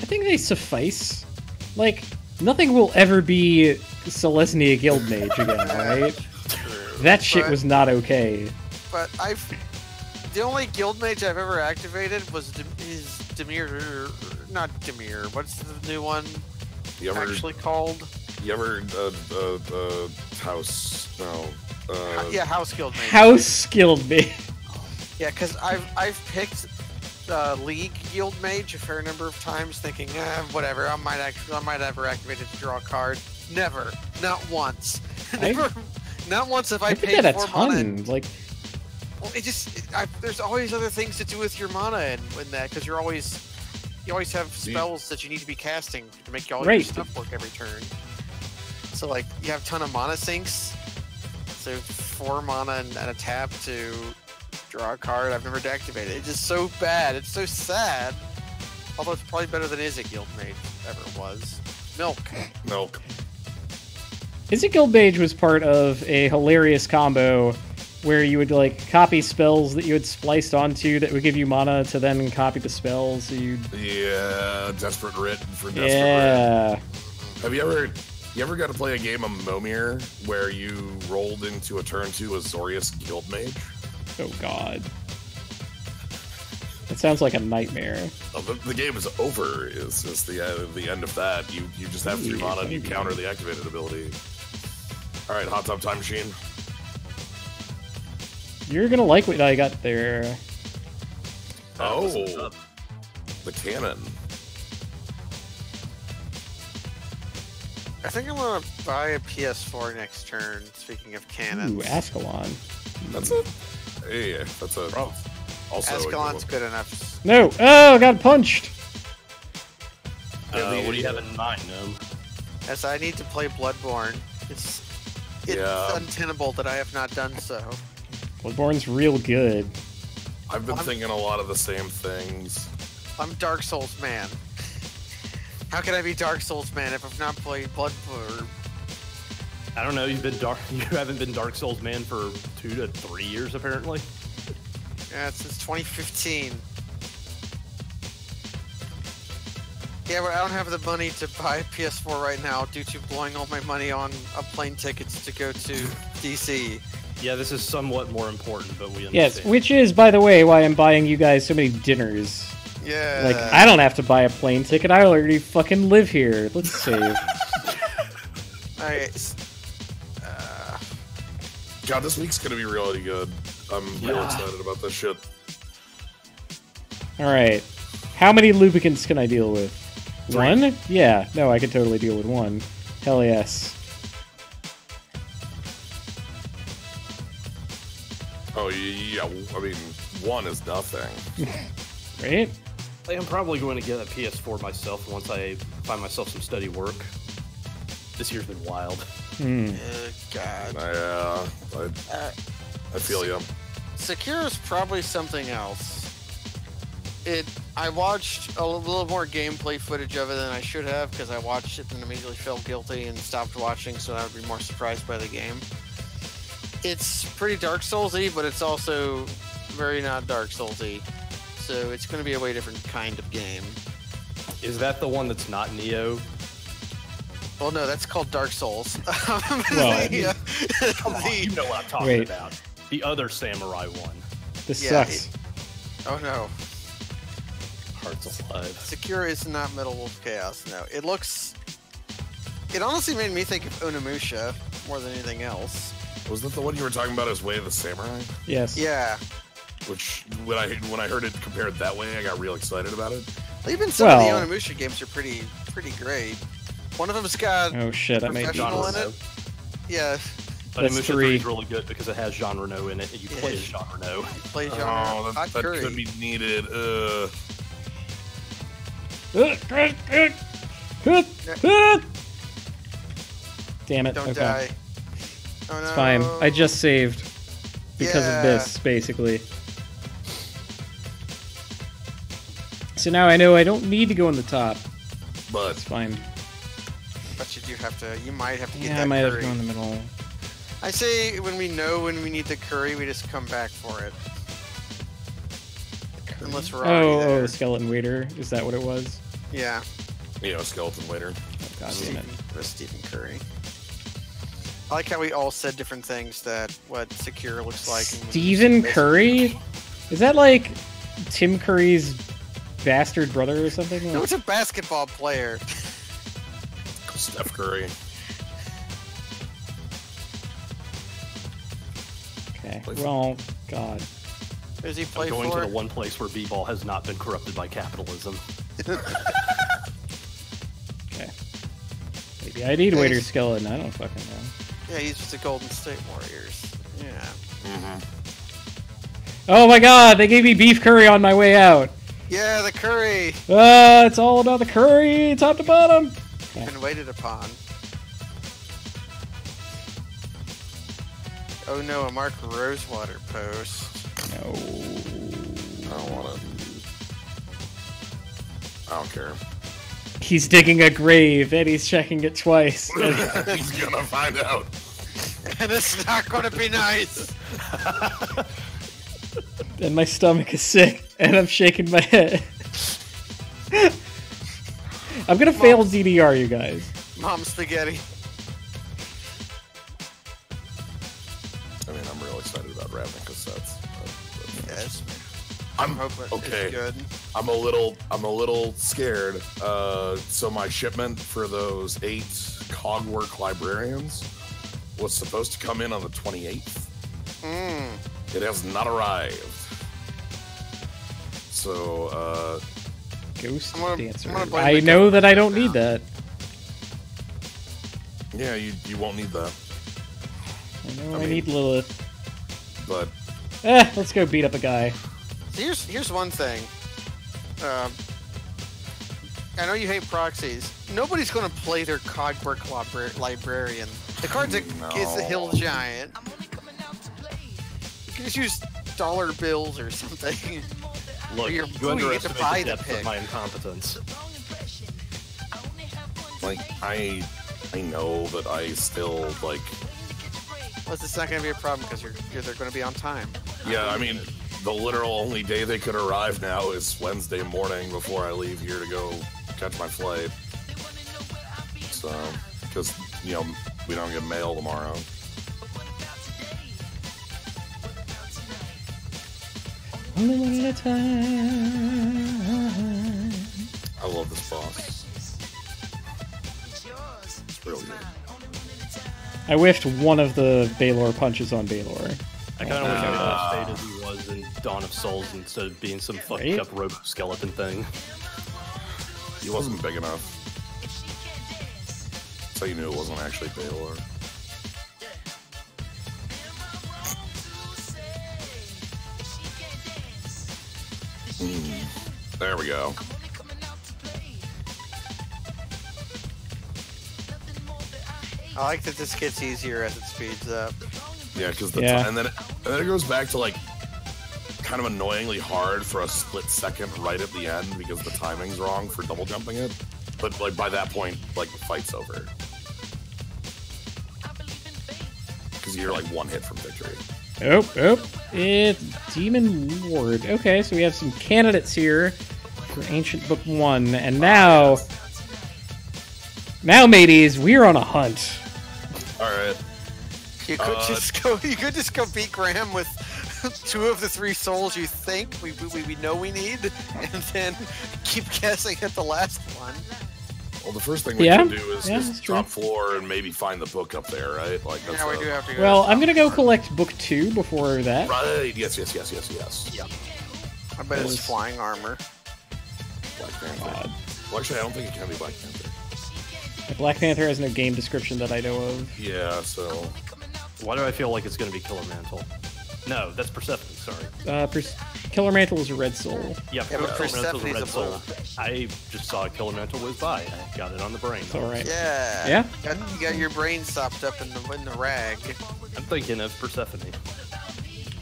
I think they suffice. Like, nothing will ever be Selesnya Guild Mage again, right? That shit But- was not okay. But the only guild mage I've ever activated was Demir, not Demir. What's the new one You ever actually called? house? No. Yeah, House Guild Mage. House Guild Mage. Yeah, because I've picked League Guild Mage a fair number of times, thinking, whatever, I might ever activate it to draw a card. Never, not once. Never, not once have I I did paid that a 4 mana. ton. Like, Well, there's always other things to do with your mana in that, because you always have spells that you need to be casting to make all your Right. stuff work every turn. So like you have a ton of mana sinks. So 4 mana and a tap to draw a card. I've never deactivated. It's just so bad. It's so sad. Although it's probably better than Izzet Guild Mage ever was. Milk. Milk. Izzet Guild Mage was part of a hilarious combo where you would like copy spells that you had spliced onto that would give you mana to then copy the spells. So you Yeah, Desperate Writ for Desperate Writ. yeah. Have you ever got to play a game of Momir where you rolled into a turn 2 Azorius Guild Mage? Oh god. That sounds like a nightmare. Oh, the game is over. Is the end of that? You just have 3 mana and you counter the activated ability. All right, hot tub time machine. You're gonna like what I got there. Oh, the cannon. I think I'm gonna buy a PS4 next turn. Speaking of cannons. Ooh, Ascalon. That's it. Hey, that's a. Oh. Also, Ascalon's good enough. No! Oh, I got punched! What do you have in mind, Gnome? As I need to play Bloodborne. It's Yeah. untenable that I have not done so. Bloodborne's real good. I've been thinking a lot of the same things. I'm Dark Souls man. How can I be Dark Souls man if I've not played Bloodborne? I don't know. You haven't been Dark Souls man for 2 to 3 years apparently. Yeah, since 2015. Yeah, but I don't have the money to buy a PS4 right now due to blowing all my money on plane tickets to go to DC. Yeah, this is somewhat more important, but we understand. Yes, which is, by the way, why I'm buying you guys so many dinners. Yeah. Like, I don't have to buy a plane ticket. I already fucking live here. Let's save. Alright. God, this week's gonna be really good. I'm real excited about this shit. Alright. How many lubricants can I deal with? 1? Yeah. No, I can totally deal with 1. Hell yes. Oh, yeah, I mean, 1 is nothing. Right? I'm probably going to get a PS4 myself once I find myself some steady work. This year's been wild. God. I feel you. Securo's probably something else. I watched a little more gameplay footage of it than I should have because I watched it and immediately felt guilty and stopped watching so I would be more surprised by the game. It's pretty Dark Souls-y, but it's also very not Dark Souls-y. So it's going to be a way different kind of game. Is that the one that's not Neo? Well, no, that's called Dark Souls. Well, Come on, you know what I'm talking about. The other samurai one. This Yeah, sucks. Oh no. Hearts Alive. Sekiro is not Metal Wolf Chaos, no. It honestly made me think of Onimusha more than anything else. Was that the one you were talking about as Way of the Samurai? Yes. Yeah. Which, when I heard it compared that way, I got real excited about it. Even some of the Onimusha games are pretty great. One of them's got Oh shit, I made professional in it. Yeah. But That's Onimusha 3. 3 is really good because it has Jean Reno in it, and you play as Jean Reno. Play genre. Oh, Hot that curry. could be needed. Damn it. Don't Okay. die. Oh no. It's fine. I just saved because of this, basically. So now I know I don't need to go on the top. But It's fine. But you do have to. You might have to get Yeah, that I might have curry. to go in the middle. I say when we know when we need the curry, we just come back for it. Unless we're already there. Oh, the skeleton waiter. Is that what it was? Yeah. skeleton waiter. Oh, God damn it. The Stephen Curry. I like how we all said different things that what Secure looks like. and when you Stephen said Curry? Is that like Tim Curry's bastard brother or something? this- No, it's a basketball player. Steph Curry. Okay. Well, God. Who's he play I'm going for? to the one place where b-ball has not been corrupted by capitalism. Okay. Maybe I need waiter skeleton. I don't fucking know. Yeah, he's with the Golden State Warriors. Yeah. Oh my God! They gave me beef curry on my way out. Yeah, the curry. It's all about the curry, top to bottom. Been waited upon. Oh no, a Mark Rosewater post. No. I don't want it. I don't care. He's digging a grave and he's checking it twice. He's gonna find out. And it's not gonna be nice. And my stomach is sick and I'm shaking my head. I'm gonna fail DDR, you guys. Mom spaghetti. I mean, I'm real excited about Ravnica sets. Yes. I'm hoping okay. it's good. I'm a little scared. So my shipment for those 8 Cogwork librarians was supposed to come in on the 28th. It has not arrived. So, Ghost I'm gonna Dancer. blame I the know that I don't need that. Yeah, you won't need that. I know I need Lilith. But Let's go beat up a guy. Here's one thing. I know you hate proxies. Nobody's going to play their Cogburk Librarian. The card's is the Hill Giant. You can just use dollar bills or something. Look, you underestimate get to buy the the depth pick. of my incompetence. like I know, but I still like. Well, it's not going to be a problem because they're going to be on time. Yeah, I mean, the literal only day they could arrive now is Wednesday morning before I leave here to go catch my flight. So, because, you know, we don't get mail tomorrow. Only one at a time. I love this boss. It's really good. I whiffed one of the Baylor punches on Baylor. I kind of wish I would have stayed as he was in Dawn of Souls instead of being some fucked up robo-skeleton thing. He wasn't big enough. So you knew it wasn't actually Baylor. There we go. I like that this gets easier as it speeds up. Yeah, because and then it goes back to like kind of annoyingly hard for a split second right at the end because the timing's wrong for double jumping it. But like by that point, like the fight's over. Because you're like one hit from victory. Oh, it's Demon Lord. Okay, so we have some candidates here for Ancient Book 1, and now, mateys, we're on a hunt. All right. You could just go beat Graham with 2 of the 3 souls you think we know we need, and then keep guessing at the last one. Well, the first thing we can do is top floor and maybe find the book up there, right? Like that's we do have to go. Well, I'm gonna go collect book 2 before that. Right? Yes. Yep. I bet it's flying armor. Black Panther. Well, actually, I don't think it can be Black Panther. Black Panther has no game description that I know of. Yeah, so. Why do I feel like it's going to be Killer Mantle? No, that's Persephone, sorry. Killer Mantle is a red soul. Yeah, but Killer Mantle's a red soul. blue. I just saw Killer Mantle whiz by. I got it on the brain. It's alright. Yeah. You got your brain stopped up in the rag. I'm thinking of Persephone.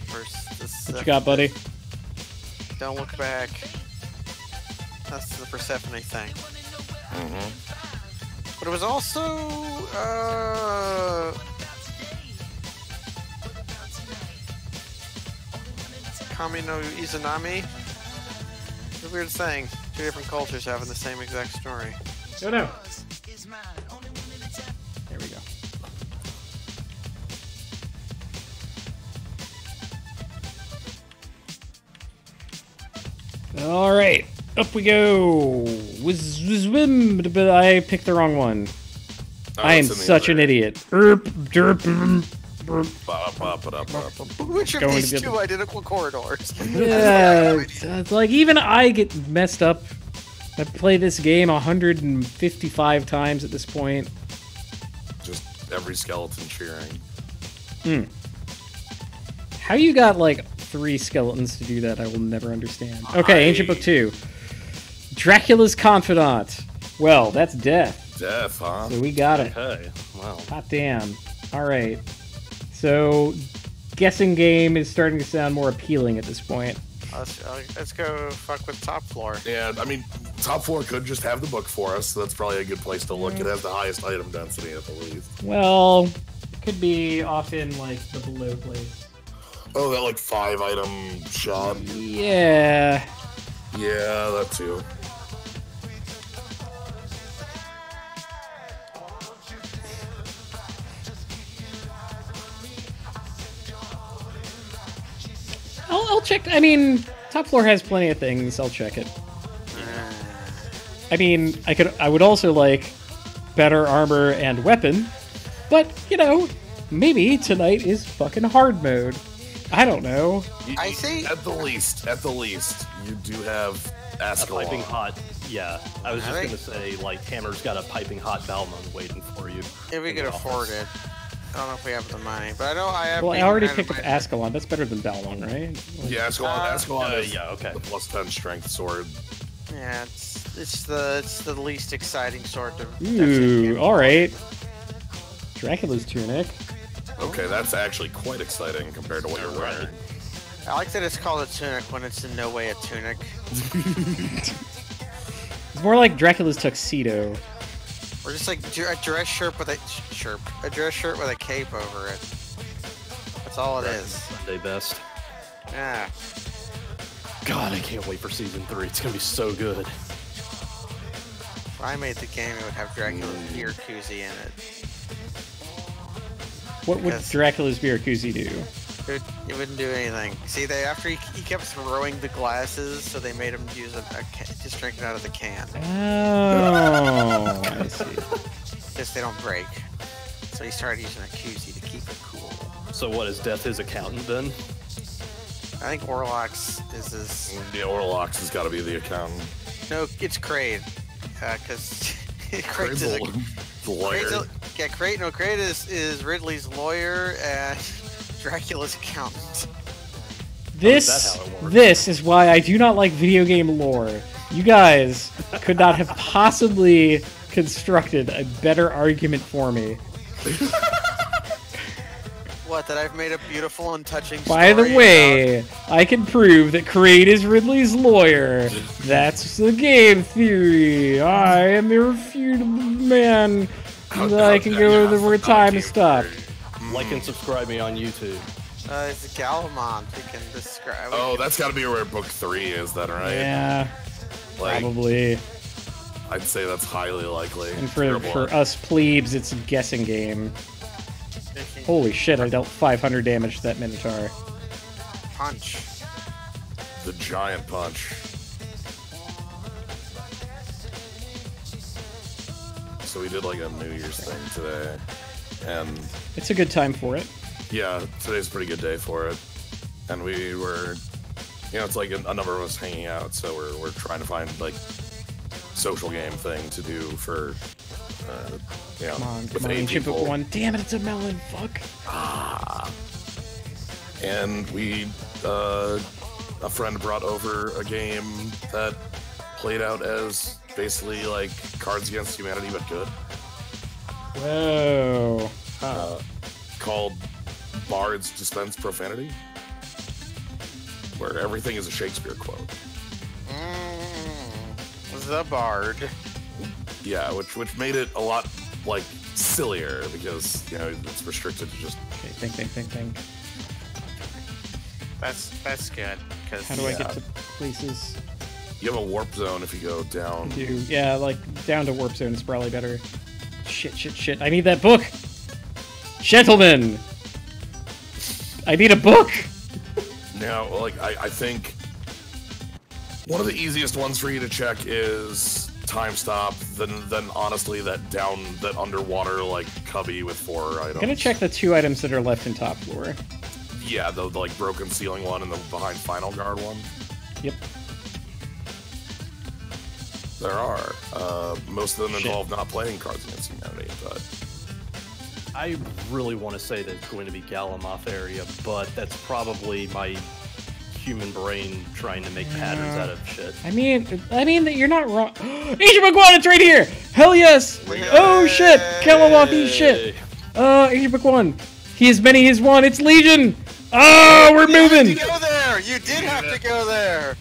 What you got, buddy? Don't look back. That's the Persephone thing. But it was also Kami no Izanami. It's a weird thing. 2 different cultures having the same exact story. No. There we go. All right, up we go. But I picked the wrong one. I am such an idiot. Which of these 2 identical corridors? Yeah, it's like even I get messed up. I've played this game 155 times at this point. Just every skeleton cheering. How you got like 3 skeletons to do that, I will never understand. Okay, Ancient Book 2. Dracula's Confidant. Well, that's death. Death, huh? So we got it. Okay, wow. Hot damn. Alright. So, guessing game is starting to sound more appealing at this point. Let's go fuck with top floor. Yeah, I mean, top floor could just have the book for us, so that's probably a good place to look. It has the highest item density at the least. Well, it could be off in, like, the below place. Oh, that, like, 5 item shop? Yeah. Yeah, that too. I'll check. I mean, top floor has plenty of things. I'll check it. I mean, I would also like better armor and weapon, but you know, maybe tonight is fucking hard mode. I don't know. I see. At the least, you do have Ascalon. A piping hot. Yeah, I was just gonna say, like, Hammer's got a piping hot Balmung waiting for you. If we could afford it. I don't know if we have the money, but I know I have. Well, I already picked up Ascalon. That's better than Balmung, right? Yeah, Ascalon is yeah, okay. the +10 strength sword. Yeah, it's the least exciting sword to. Ooh, all right. Dracula's tunic. Okay, that's actually quite exciting compared to what you're wearing. I like that it's called a tunic when it's in no way a tunic. It's more like Dracula's tuxedo. Or just like a dress shirt with a dress shirt with a cape over it. That's all it is. Sunday best. Yeah. God, I can't wait for season 3. It's gonna be so good. If I made the game, it would have Dracula's beer koozie in it. What would Dracula's beer koozie do? It wouldn't do anything. See, after he kept throwing the glasses, so they made him use just drink it out of the can. Oh, I see. Because they don't break. So he started using a koozie to keep it cool. So what, is Death his accountant then? I think Orlox is his... Yeah, Orlox has got to be the accountant. No, it's Kraid. Because Kraid's the lawyer. Kraid is Ridley's lawyer and Dracula's accountant. This is why I do not like video game lore. You guys could not have possibly constructed a better argument for me. What, that I've made a beautiful and touching story? By the way, I can prove that Kraid is Ridley's lawyer. That's the game theory. I am irrefutable man. I can go where time is stopped. Like and subscribe me on YouTube. It's Galamont we can describe. Oh, that's got to be where book 3 is, then, right? Yeah, like, probably. I'd say that's highly likely. And for us plebes, it's a guessing game. Holy shit, I dealt 500 damage to that Minotaur. Punch. The giant punch. So we did like a New Year's thing today. And it's a good time for it. Yeah, today's a pretty good day for it. And we were, you know, it's like a number of us hanging out, so we're trying to find like social game thing to do for, you know, come on, with 8 Ancient people. Book 1. Damn it, it's a melon. Fuck. And we, a friend brought over a game that played out as basically like Cards Against Humanity, but good. Whoa. Called Bards Dispense Profanity, where everything is a Shakespeare quote. The Bard. Yeah, which made it a lot like sillier because, you know, it's restricted to just. Okay, think. That's good. Cause how do I get to places? You have a warp zone if you go down. Yeah, like down to warp zone is probably better. Shit. I need that book! Gentlemen! I need a book! Now, like, I think one of the easiest ones for you to check is time stop, then honestly that underwater, like, cubby with 4 items. I'm gonna check the 2 items that are left in top floor. Yeah, the like, broken ceiling one and the behind final guard one. Yep. There are. Most of them involve not playing Cards Against Humanity, but... I really want to say that it's going to be Galamoth area, but that's probably my human brain trying to make patterns out of shit. I mean that you're not wrong. Ancient Book 1, it's right here! Hell yes! Oh shit! Galamoth eat shit! Ancient Book 1. He is many, he is one, it's Legion! Oh, we're moving! You had to go there! You did have to go there!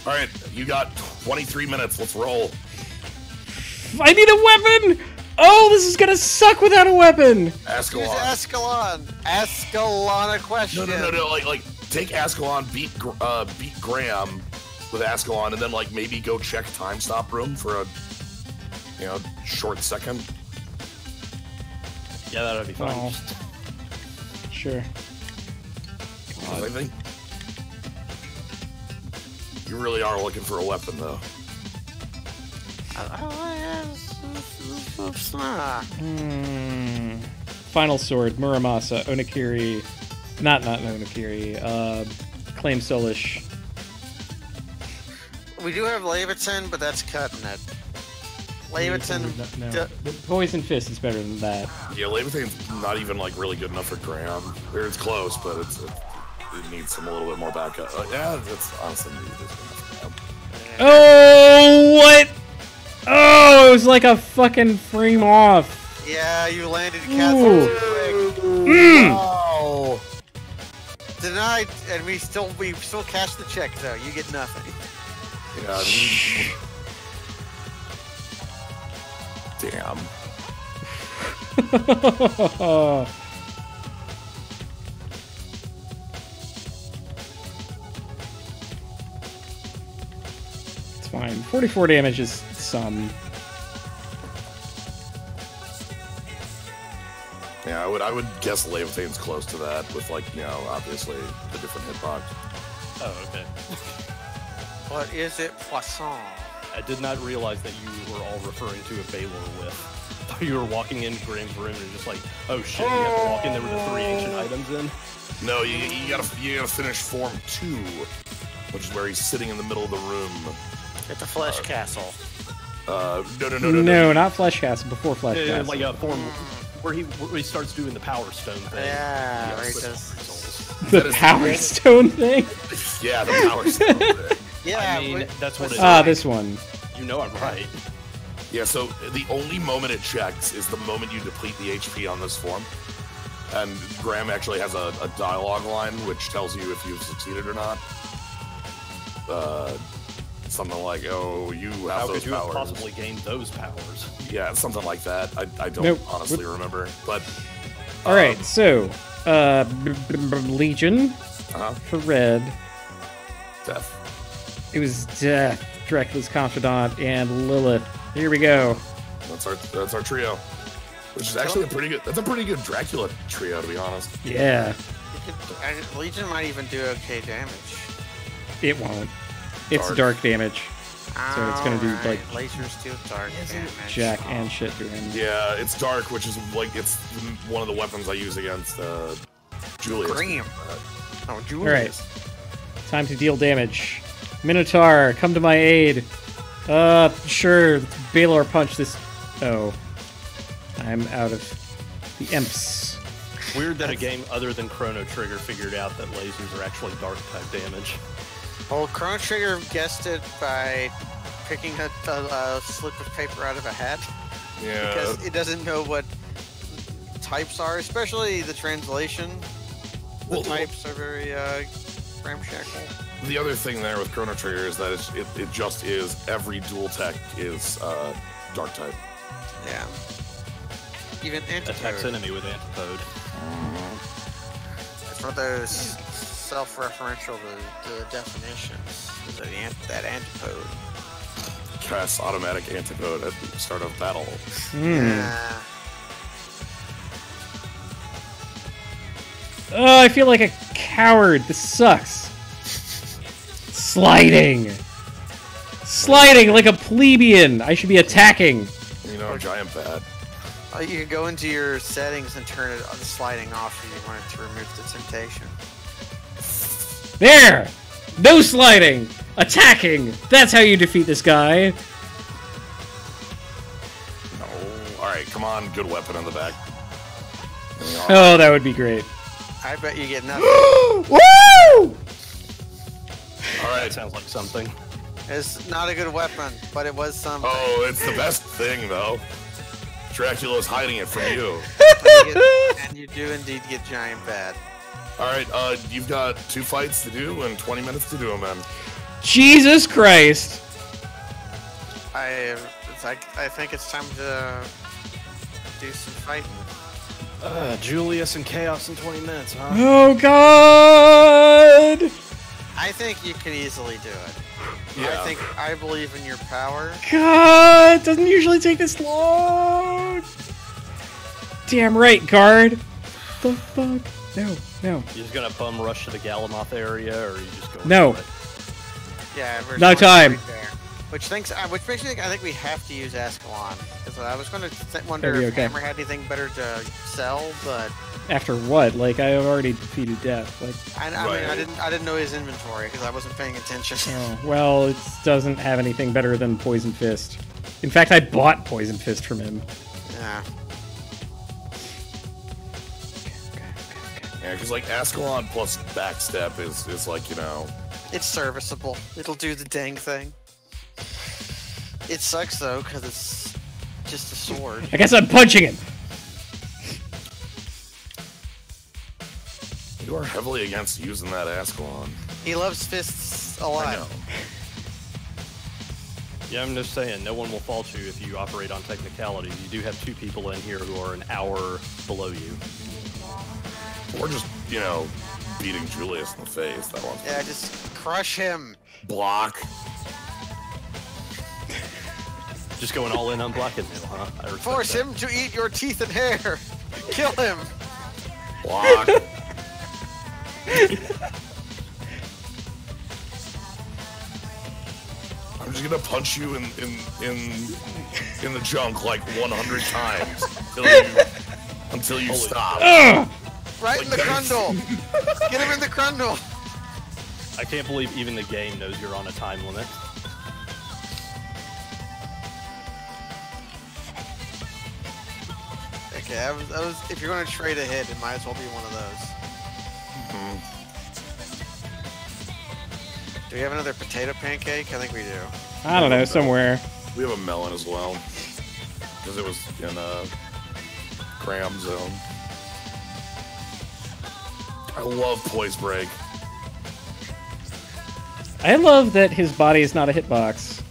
Alright, you got 23 minutes, let's roll. I need a weapon! Oh, this is gonna suck without a weapon! Ascalon. Use Ascalon! Ascalon a question! No, like, take Ascalon, beat Graham with Ascalon, and then, like, maybe go check time stop room for a, you know, short second. Yeah, that'd be fine. Oh. Sure. God. I think you really are looking for a weapon, though. Final Sword, Muramasa, Onigiri, not Onigiri, Claim Solish. We do have Leviathan, but that's cutting it. Leviton. No. The Poison Fist is better than that. Yeah, Levitane's not even like really good enough for Graham. Or it's close, but it needs some a little bit more backup. Yeah, that's honestly needed. Oh, what? Oh, it was like a fucking frame off. Yeah, you landed Castle too quick. Wow. Denied, and we still cash the check though. You get nothing. Yeah. Damn. It's fine. 44 damage is some. Yeah, I would guess Levitane's close to that with, like, you know, obviously the different hitbox. Oh, okay. What is it, Poisson? I did not realize that you were all referring to a Baylor whiff. You were walking into Graham's room and just like, oh shit, you have to walk in there with the 3 ancient items in. No, you gotta finish Form 2, which is where he's sitting in the middle of the room. At the Flesh Castle. No. No, not Flesh Castle. Before Flesh Castle. Like a form where he starts doing the Power Stone thing. Yeah, He right, slips does. souls. The Power Stone thing? Yeah, the Power Stone thing. Yeah, I mean, that's what it is. Ah, this one. You know I'm right. Yeah, so the only moment it checks is the moment you deplete the HP on this form. And Graham actually has a dialogue line which tells you if you've succeeded or not. Something like, oh, you have How those could you have powers. possibly gained those powers? Yeah, something like that. I don't Nope. honestly remember. But Alright, so, Legion uh-huh. for red. Death. It was Death, Dracula's Confidant, and Lilith. Here we go. That's our trio. Which is actually a pretty good Dracula trio, to be honest. Yeah, Legion might even do okay damage. it won't. It's dark damage. So it's gonna do, like, lasers do dark damage. Jack and shit to him. Yeah, it's dark, which is like it's one of the weapons I use against Julius. Graham. Oh, Julius. Alright. Time to deal damage. Minotaur, come to my aid. Sure. Baylor punch this. Oh. I'm out of the imps. Weird that a game other than Chrono Trigger figured out that lasers are actually dark type damage. Well, Chrono Trigger guessed it by picking a slip of paper out of a hat. Yeah. Because it doesn't know what types are, especially the translation. The types are very ramshackle. The other thing there with Chrono Trigger is that it just is every dual tech is dark type. Yeah. Even Attacks Antipode. enemy with Antipode. For those self-referential the definitions. That Antipode. Cast automatic antipode at the start of battle. Yeah. Oh, I feel like a coward. This sucks. Sliding like a plebeian. I should be attacking. You know, giant bat. You can go into your settings and turn it on sliding off if you want it to remove the temptation. There! No sliding! Attacking! That's how you defeat this guy. No. Alright, come on, good weapon in the back. Oh, that would be great. I bet you get nothing. Woo! That sounds like something. It's not a good weapon, but it was something. Oh, it's the best thing, though. Dracula's hiding it from you. And you do indeed get giant bad. Alright, you've got 2 fights to do and 20 minutes to do them, man. Jesus Christ! I think it's time to do some fighting. Julius and Chaos in 20 minutes, huh? Oh God! I think you can easily do it. Yeah. I believe in your power. God! Doesn't usually take this long! Damn right, guard! The fuck? No. You just gonna bum rush to the Galamoth area, or are you just going? No. for it? Yeah, we're No going time. right there. Which makes me think I think we have to use Ascalon. Because I was going to wonder if Hammer had anything better to sell, but After what? Like, I have already defeated death. Like, I mean, I didn't know his inventory because I wasn't paying attention. oh, well, it doesn't have anything better than Poison Fist. In fact, I bought Poison Fist from him. Yeah. Yeah, because like Ascalon plus Backstep is like, you know. It's serviceable. It'll do the dang thing. It sucks though because it's just a sword. I guess I'm punching him! You are heavily against using that Ascalon. He loves fists a lot. I know. Yeah, I'm just saying, no one will fault you if you operate on technicalities. You do have 2 people in here who are an hour below you. Or just, you know, beating Julius in the face. That one's Yeah, just crush him. block. Just going all in on blocking him, huh? I respect Force that. him to eat your teeth and hair. Kill him. Block. I'm just gonna punch you in the junk like 100 times until you stop. Right in the grundle. Get him in the grundle. I can't believe even the game knows you're on a time limit. Okay, I was. If you're going to trade a hit, it might as well be one of those. Do we have another potato pancake? I think we do. I don't know, somewhere. We have a melon as well. Because it was in a cram zone. I love Poise Break. I love that his body is not a hitbox.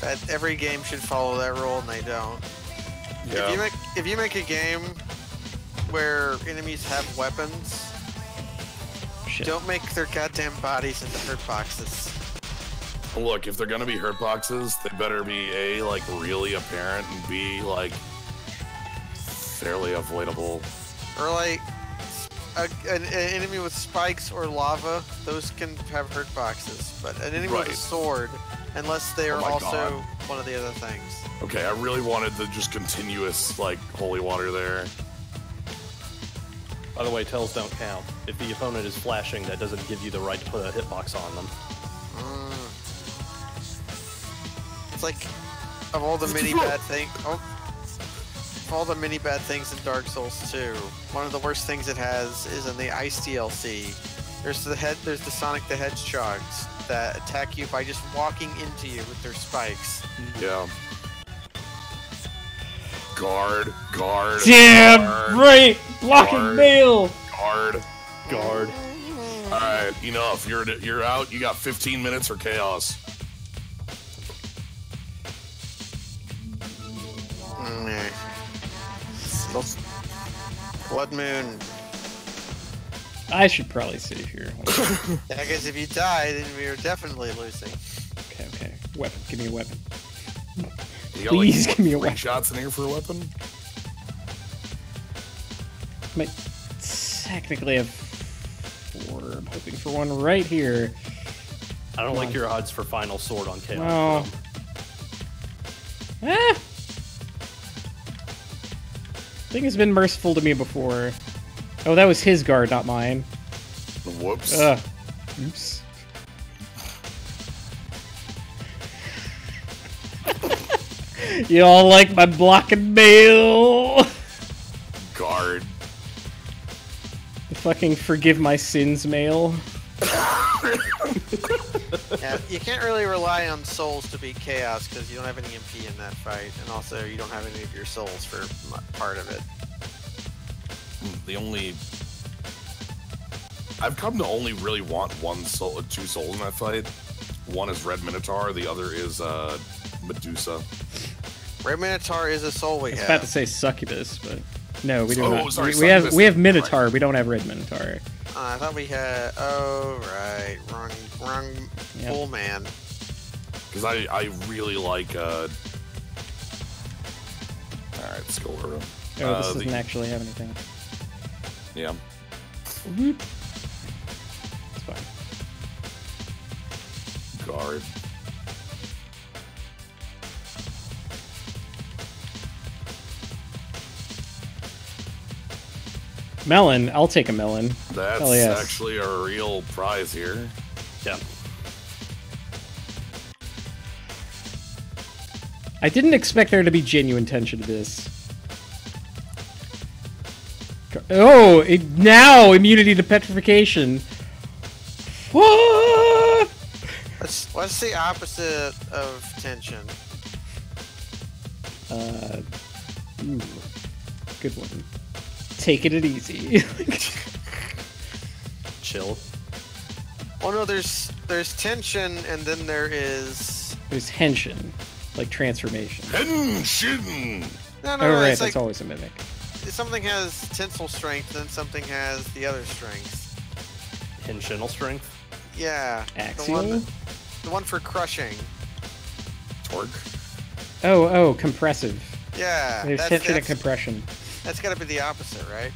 That every game should follow that rule, and they don't. Yeah. If you make a game where enemies have weapons, Shit. don't make their goddamn bodies into hurt boxes. Look, if they're gonna be hurt boxes, they better be A, like really apparent, and B, like fairly avoidable. Or like an enemy with spikes or lava, those can have hurt boxes. But an enemy with a Right. sword, unless they are Oh my also God. one of the other things. Okay, I really wanted the just continuous, like, holy water there. By the way, tells don't count. If the opponent is flashing, that doesn't give you the right to put a hitbox on them. It's like of all the mini bad things. Oh, all the mini bad things in Dark Souls 2. One of the worst things it has is in the Ice DLC. There's the Sonic the Hedgehogs that attack you by just walking into you with their spikes. Yeah. Guard. Damn guard, right! Blocking guard. mail! Guard. Guard. Alright, enough. You're out. You got 15 minutes for chaos. Blood Moon. I should probably save here. Yeah, I guess if you die, then we are definitely losing. Okay. Weapon. Give me a weapon. You got Please like, give me a 3 weapon. shots in here for a weapon? Might technically have 4. I'm hoping for one right here. I don't like your odds for final sword on chaos. Well. Bro. Ah! Thing has been merciful to me before. Oh, that was his guard, not mine. Whoops. Oops. You all like my blocking mail? Guard. The fucking forgive my sins mail. Yeah, you can't really rely on souls to beat chaos because you don't have any MP in that fight, and also you don't have any of your souls for part of it. I've come to only really want 2 souls in that fight. One is Red Minotaur, the other is Medusa. Red Minotaur is a soul we I was have. about to say succubus, but no, we do Oh, not. sorry, we have succubus. Minotaur. Right. We don't have Red Minotaur. I thought we had. Oh right, wrong Yep. bull man. Because I really like. Alright, let's go over. Oh, this doesn't actually have anything. Yeah. It's fine. Guard. Melon. I'll take a melon. That's Hell yes. actually a real prize here. Yeah. I didn't expect there to be genuine tension to this. Oh, now immunity to petrification. What? What's the opposite of tension? Ooh, good one. Taking it easy. Chill. Oh no, there's tension, and then there's henshin, like transformation. Henshin! no, Oh right, it's that's like always a mimic. something has tensile strength, and something has the other strength. Henshinal strength. Yeah, Axial? the one for crushing. Torque. Oh, compressive. Yeah, There's tension and compression. That's got to be the opposite, right?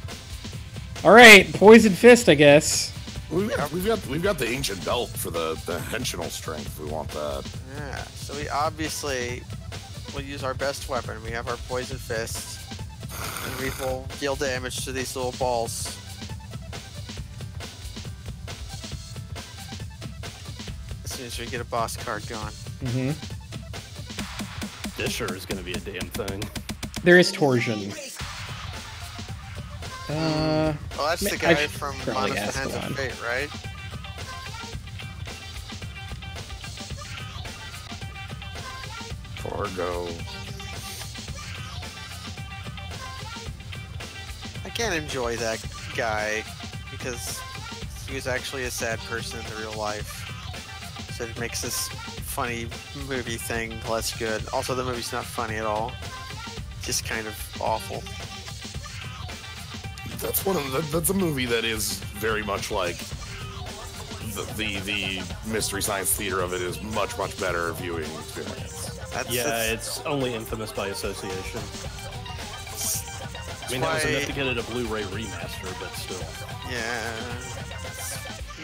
All right, poison fist, I guess. We've got the ancient belt for the henshinal strength. If we want that. Yeah. So we obviously will use our best weapon. We have our poison fist, and we will deal damage to these little balls. As soon as we get a boss card going. Mm-hmm. This sure is going to be a damn thing. There is torsion. Well, that's the I guy should from probably Minus the ask Hands of Alon. Fate, right? Torgo. I can't enjoy that guy because he was actually a sad person in the real life. So it makes this funny movie thing less good. Also, the movie's not funny at all. Just kind of awful. That's a movie that is very much like the Mystery Science Theater of it is much better viewing experience. It's only infamous by association. I mean, that was enough to get it a Blu-ray remaster, but still. Yeah.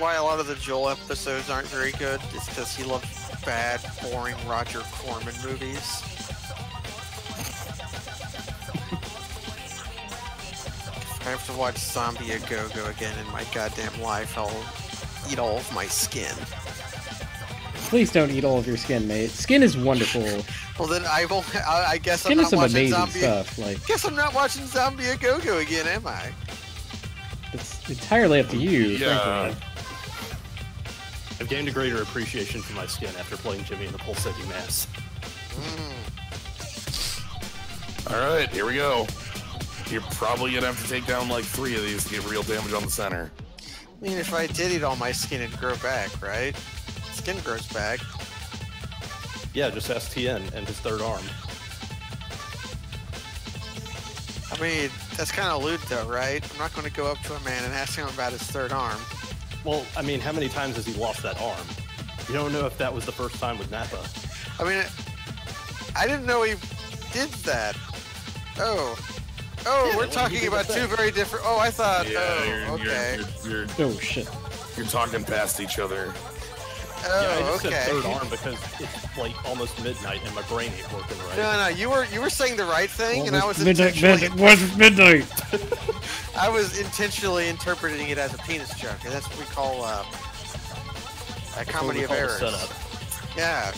Why a lot of the Joel episodes aren't very good is because he loves bad, boring Roger Corman movies. If I have to watch Zombie A Go-Go again in my goddamn life, I'll eat all of my skin. Please don't eat all of your skin, mate. Skin is wonderful. Well, then I guess Skin I'm is not some watching amazing Zombie. stuff. Like, Guess I'm not watching Zombie A Go-Go again, am I? it's entirely up to you, Yeah. frankly. I've gained a greater appreciation for my skin after playing Jimmy and the Pulsating Mass. All right, here we go. You're probably gonna have to take down like 3 of these to get real damage on the center. I mean, if I did eat all my skin, it'd grow back, right? Skin grows back. Yeah, just ask TN and his third arm. I mean, that's kind of lewd, though, right? I'm not going to go up to a man and ask him about his third arm. Well, I mean, how many times has he lost that arm? You don't know if that was the first time with Nappa. I mean, I didn't know he did that. Oh, Yeah, we're when he talking did about the two thing. very different. Oh, I thought. Yeah, Okay. you're Oh shit. talking past each other. Yeah, I Oh, just said okay. third arm because it's like almost midnight and my brain ain't working right. No, you were saying the right thing, and I was midnight. intentionally, Was midnight? I was intentionally interpreting it as a penis joke, and that's what we call a That's what comedy we of call a errors. setup. Yeah.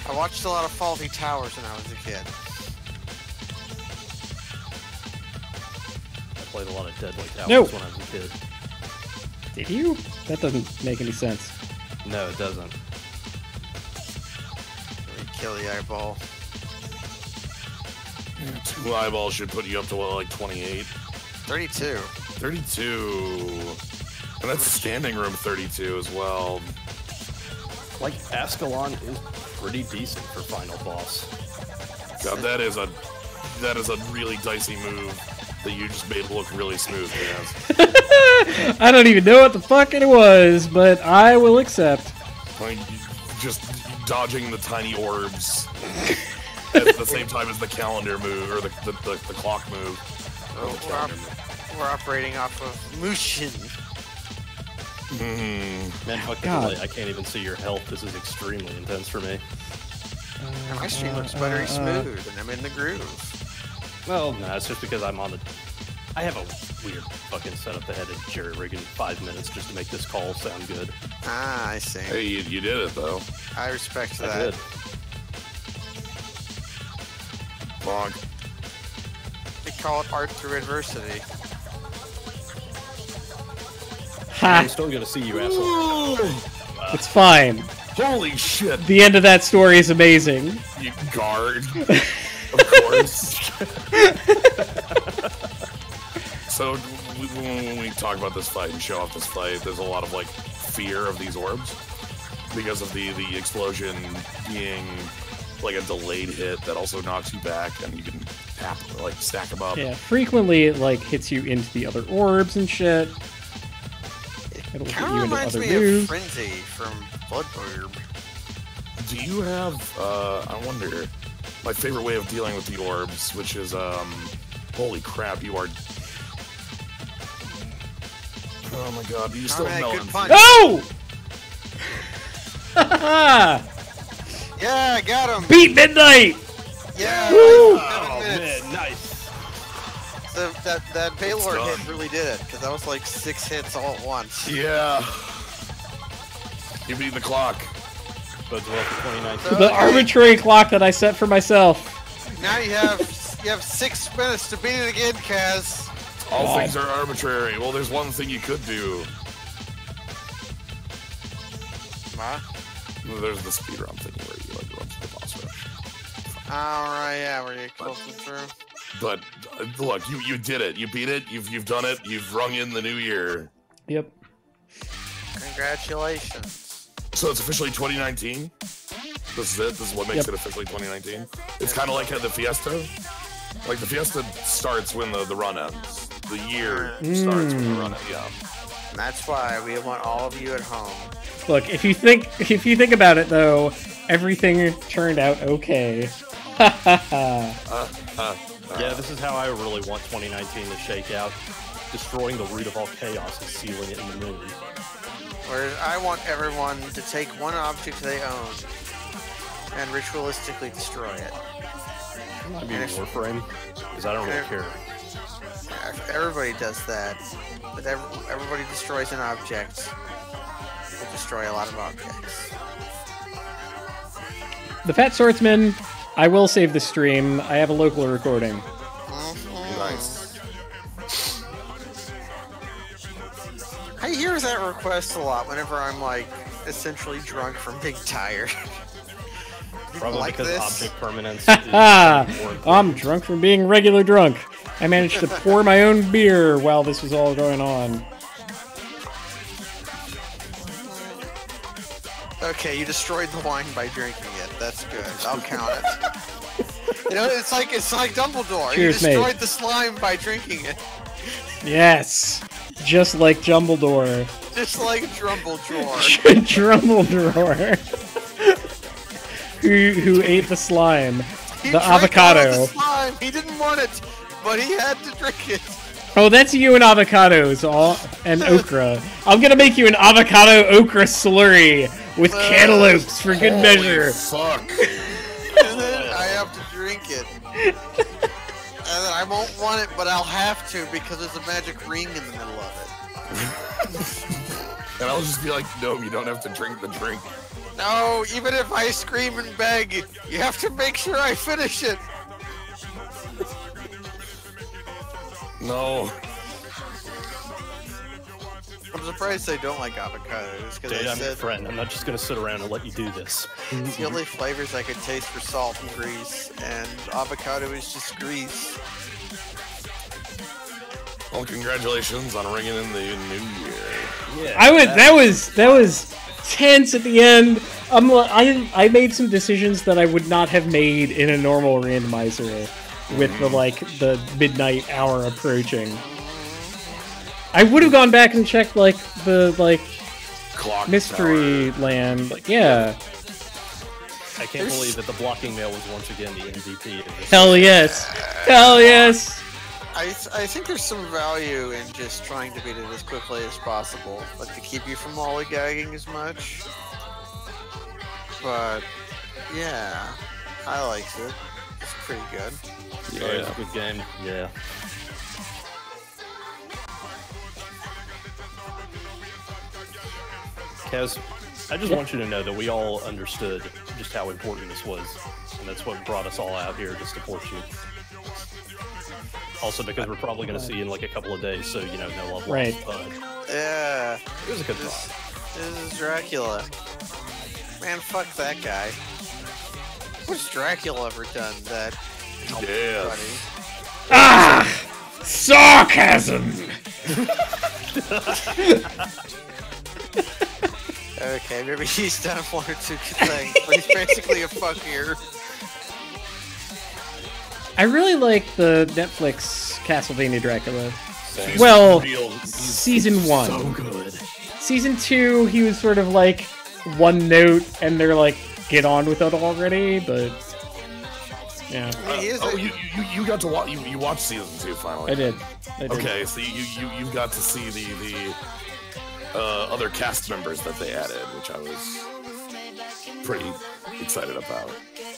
I watched a lot of Faulty Towers when I was a kid. I played a lot of Deadly Towers No. when I was a kid. Did you? That doesn't make any sense. No, it doesn't. Let me kill the eyeball. 2 eyeballs should put you up to what, like 28? 32. 32. And that's standing room 32 as well. Like, Ascalon is pretty decent for final boss. God, that is a really dicey move that you just made look really smooth, Gaz. I don't even know what the fuck it was, but I will accept. Like, just dodging the tiny orbs at the same time as the calendar move, or the clock move. Oh, The calendar move. we're operating off of Mushin. Man, fucking God. really, I can't even see your health. This is extremely intense for me. And my stream looks buttery smooth, and I'm in the groove. Well, no, it's just because I'm on the. I have a weird fucking setup that had to jerry-rig in 5 minutes just to make this call sound good. Ah, I see. Hey, you did it though. I respect I that. did. Bonk. We call it art through adversity. I'm Ha! still gonna see you, asshole. It's fine. Holy shit! The end of that story is amazing. You guard. Of course. So when we talk about this fight and show off this fight, there's a lot of like fear of these orbs because of the explosion being like a delayed hit that also knocks you back, and you can like stack them up. Yeah, frequently it like hits you into the other orbs and shit. It'll hit Kind you of into reminds other me of moves. Frenzy from Bloodborne. Do you have? I wonder. My favorite way of dealing with the orbs, which is holy crap, you are. Oh my god, you still man, know good him. punch. No! Ha Yeah, I got him. Beat midnight! Yeah, Woo! like 7 Oh minutes. man, nice. So that Baylor done. hit really did it, because that was like 6 hits all at once. Yeah. You beat the clock. Bodes well for 2019. So- The Okay. arbitrary clock that I set for myself. Now you have 6 minutes to beat it again, Kaz. All God. things are arbitrary. Well, there's one thing you could do. Huh? There's the speedrun thing where you like run through the boss rush. Alright, yeah, we're getting close and through. But look, you did it. You beat it. You've done it. You've rung in the new year. Yep. Congratulations. So it's officially 2019. This is it. This is what makes Yep. it officially 2019. It's kind of like the Fiesta. Like the Fiesta starts when the run ends. The year starts when the run ends. Yeah. And that's why we want all of you at home. Look, if you think about it though, everything turned out okay. Ha ha ha. Yeah, this is how I really want 2019 to shake out. Destroying the root of all chaos and sealing it in the moon. Where I want everyone to take one object they own and ritualistically destroy it. I mean, Warframe, because I don't really care. Everybody does that, but everybody destroys an object. Will destroy a lot of objects. The Fat Swordsman, I will save the stream. I have a local recording. Nice. I hear that request a lot whenever I'm like essentially drunk from being tired. People Probably like because this. object permanence Ha! is more important. I'm drunk from being regular drunk. I managed to pour my own beer while this was all going on. Okay, you destroyed the wine by drinking it. That's good. I'll count it. You know, it's like Dumbledore. Cheers, you destroyed mate. the slime by drinking it. Yes, just like Dumbledore. Just like Drumbledore. Dumbledore. who ate the slime. He The drank avocado. all of the slime. He didn't want it, but he had to drink it. Oh, that's you and avocados and okra. I'm gonna make you an avocado okra slurry with cantaloupes for good measure. Fuck. And then I have to drink it. And then I won't want it, but I'll have to because there's a magic ring in the middle of And I'll just be like, no, you don't have to drink the drink. it. No, even if I scream and beg, you have to make sure I finish it. No. I'm surprised they don't like avocados because Dude, I I'm your said friend. I'm not just gonna sit around and let you do this. it's the only flavors I could taste for salt and grease, and avocado is just grease. Well, congratulations on ringing in the new year. Yeah, That was tense at the end. I made some decisions that I would not have made in a normal randomizer with the midnight hour approaching. I would have gone back and checked the Clock mystery tower. land. Yeah. I can't believe that the blocking mail was once again the MVP. of this. Hell yes. Hell yes. I think there's some value in just trying to beat it as quickly as possible, like to keep you from lollygagging as much. But yeah, I liked it. It's pretty good. Yeah, it's a good game. Yeah. Kaz, I just want you to know that we all understood just how important this was, and that's what brought us all out here to support you. Also, because we're probably going to see you in like a couple of days, so you know, no love Right. lost. But Yeah. it was a good time. This is Dracula. Man, fuck that guy. What's Dracula ever done that helped Yeah. anybody? Ah! Sarcasm! Okay, maybe he's done one or two good things, but he's basically a fucker. I really like the Netflix Castlevania Dracula. He's Well, real- season 1. So good. Season 2, he was sort of like one note, and they're like, get on with it already, but yeah. You got to watch. You watched season 2 finally. I did. Okay, so you got to see the other cast members that they added, which I was pretty excited about.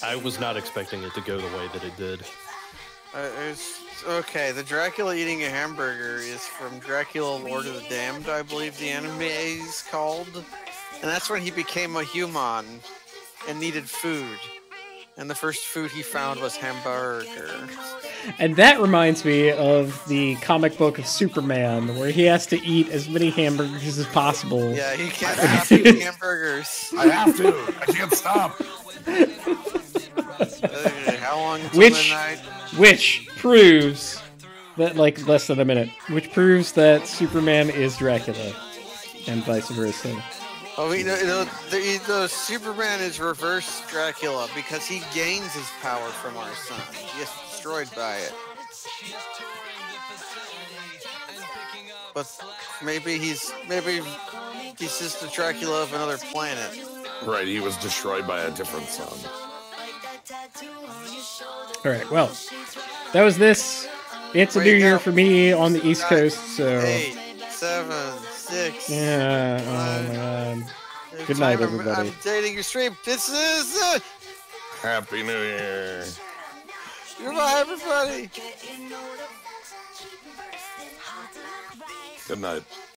I was not expecting it to go the way that it did. Okay, the Dracula eating a hamburger is from Dracula Lord of the Damned, I believe the anime is called. And that's when he became a human and needed food. And the first food he found was hamburger. And that reminds me of the comic book of Superman, where he has to eat as many hamburgers as possible. Yeah, he can't stop eating hamburgers. I have to. I can't stop. How long until midnight? Which proves that, like, less than a minute, which proves that Superman is Dracula, and vice versa. Oh, Superman is reverse Dracula because he gains his power from our sun. He gets destroyed by it. But maybe he's just the Dracula of another planet. Right, he was destroyed by a different sun. Alright, well, that was this. It's a new year for me on the East Coast, so... 8, 7, 6. Yeah, oh my god. Good night, everybody. I'm dating your stream. This is it! Happy New Year. Goodbye, everybody! Good night.